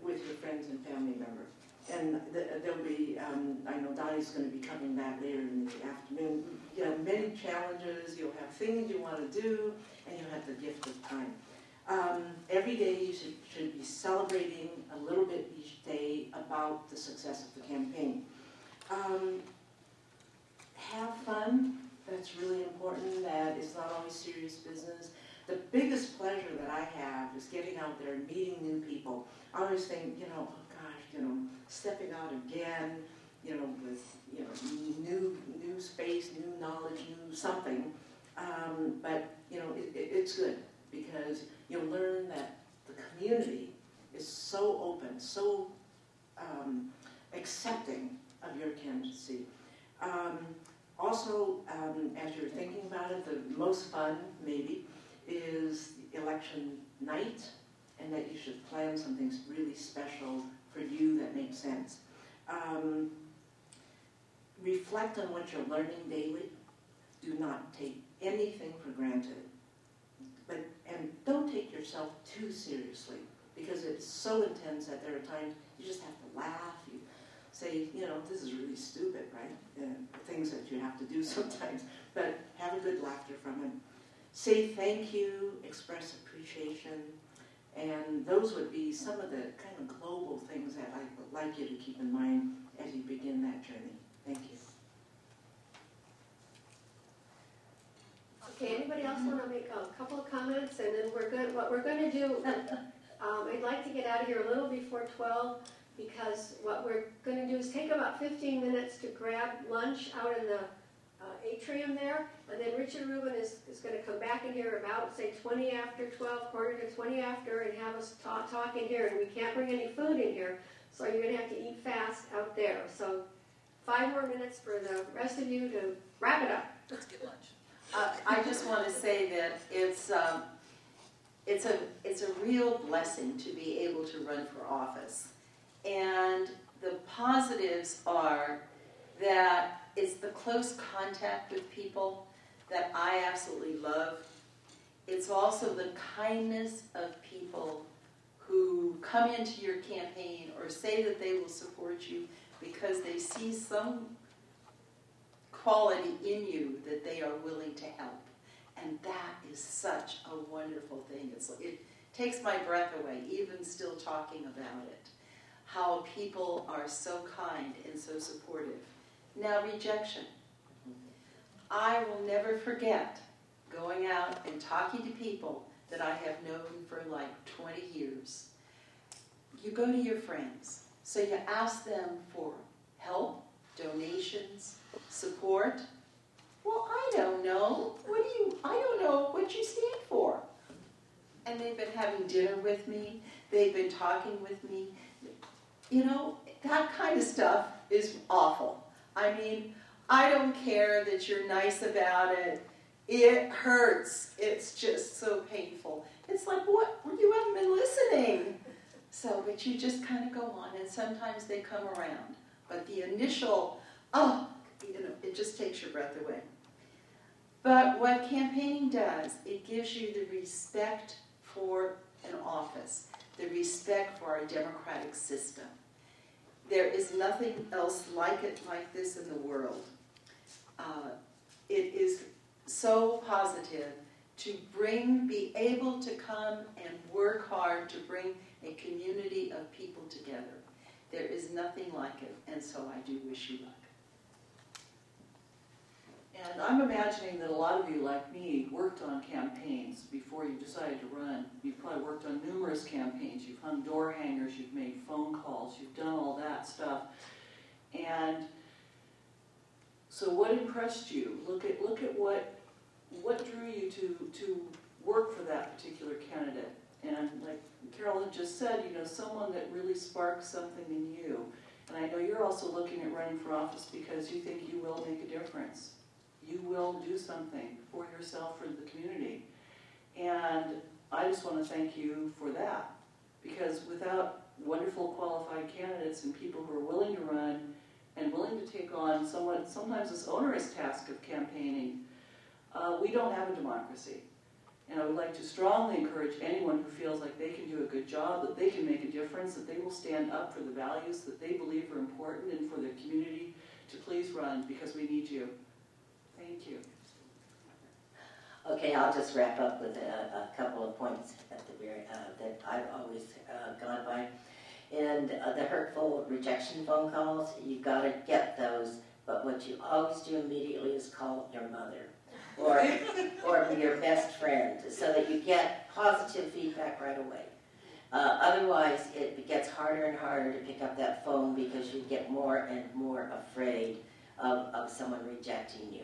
with your friends and family members. And there'll be, I know Donnie's going to be covering that later in the afternoon. You have many challenges, you'll have things you want to do, and you'll have the gift of time. Every day you should be celebrating a little bit each day about the success of the campaign. Have fun. That's really important, that it's not always serious business. The biggest pleasure that I have is getting out there and meeting new people. I always think, oh gosh, stepping out again, with, new space, new knowledge, new something. But, it's good because you'll learn that the community is so open, so accepting of your candidacy. Also, as you're thinking about it, the most fun, maybe, is election night, and that you should plan something really special for you that makes sense. Reflect on what you're learning daily. Do not take anything for granted. And don't take yourself too seriously, because it's so intense that there are times you just have to laugh. You say, this is really stupid, right? Things that you have to do sometimes. But have a good laughter from it. Say thank you, express appreciation, and those would be some of the kind of global things that I would like you to keep in mind as you begin that journey. Thank you. Okay, anybody else want to make a couple of comments, and then what we're going to do, I'd like to get out of here a little before 12, because what we're going to do is take about 15 minutes to grab lunch out in the atrium there, and then Richard Rubin is going to come back in here about, say, 20 after 12, quarter to 20 after, and have us talk in here, and we can't bring any food in here, so you're going to have to eat fast out there. So 5 more minutes for the rest of you to wrap it up. Let's get lunch. I just want to say that it's a real blessing to be able to run for office. And the positives are that it's the close contact with people that I absolutely love. It's also the kindness of people who come into your campaign or say that they will support you because they see some quality in you that they are willing to help. And that is such a wonderful thing. It takes my breath away, even still talking about it. How people are so kind and so supportive. Now, rejection. I will never forget going out and talking to people that I have known for like 20 years. You go to your friends, so you ask them for help, donations, support. Well, I don't know. I don't know what you stand for. And they've been having dinner with me. They've been talking with me. That kind of stuff is awful. I mean, I don't care that you're nice about it. It hurts. It's just so painful. It's like, what? You haven't been listening. But you just kind of go on, and sometimes they come around. But the initial, it just takes your breath away. But what campaigning does, it gives you the respect for an office, the respect for our democratic system. There is nothing else like it, like this in the world. It is so positive to be able to come and work hard to bring a community of people together. There is nothing like it, and so I do wish you luck. And I'm imagining that a lot of you, like me, worked on campaigns before you decided to run. You've probably worked on numerous campaigns. You've hung door hangers, you've made phone calls, you've done all that stuff. And so what impressed you? Look at what drew you to work for that particular candidate. And like Carolyn just said, you know, someone that really sparked something in you. And I know you're also looking at running for office because you think you will make a difference. You will do something for yourself, for the community. And I just want to thank you for that. Because without wonderful qualified candidates and people who are willing to run and willing to take on sometimes this onerous task of campaigning, we don't have a democracy. And I would like to strongly encourage anyone who feels like they can do a good job, that they can make a difference, that they will stand up for the values that they believe are important and for their community, to please run, because we need you. Thank you. Okay, I'll just wrap up with a couple of points at the very that I've always gone by. And the hurtful rejection phone calls, you've got to get those, but what you always do immediately is call your mother or your best friend so that you get positive feedback right away. Otherwise, it gets harder and harder to pick up that phone because you get more and more afraid of someone rejecting you.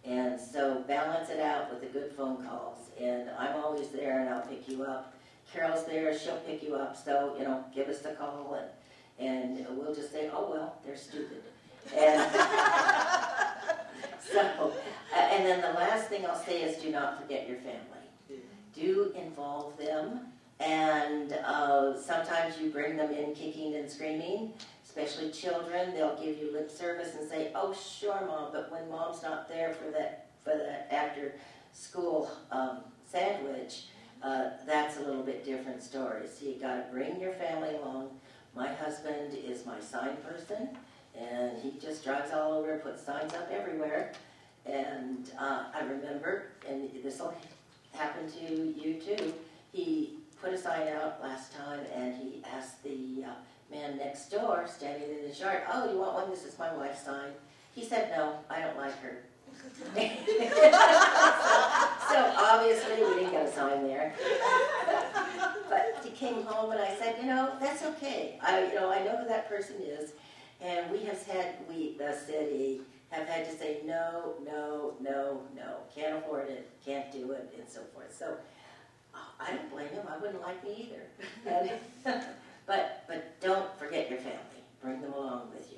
And so balance it out with the good phone calls. And I'm always there and I'll pick you up. Carol's there, she'll pick you up. So, you know, give us the call and we'll just say, oh, well, they're stupid. And so, and then the last thing I'll say is do not forget your family. Do involve them. And sometimes you bring them in kicking and screaming. Especially children, they'll give you lip service and say, oh, sure, Mom, but when Mom's not there for that after-school sandwich, that's a little bit different story. So you got to bring your family along. My husband is my sign person, and he just drives all over, puts signs up everywhere. And I remember, and this will happen to you too, he put a sign out last time, and he asked the man next door, standing in his yard, oh, you want one? This is my wife's sign. He said, no, I don't like her. so obviously we didn't get a sign there. But he came home and I said, you know, that's okay. I know who that person is. And the city, have had to say no, no, no, no. Can't afford it, can't do it, and so forth. So I don't blame him. I wouldn't like me either. But don't forget your family. Bring them along with you.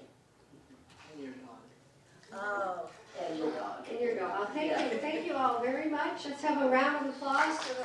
And your dog. Oh, and your dog. And your dog. Thank you all very much. Let's have a round of applause for the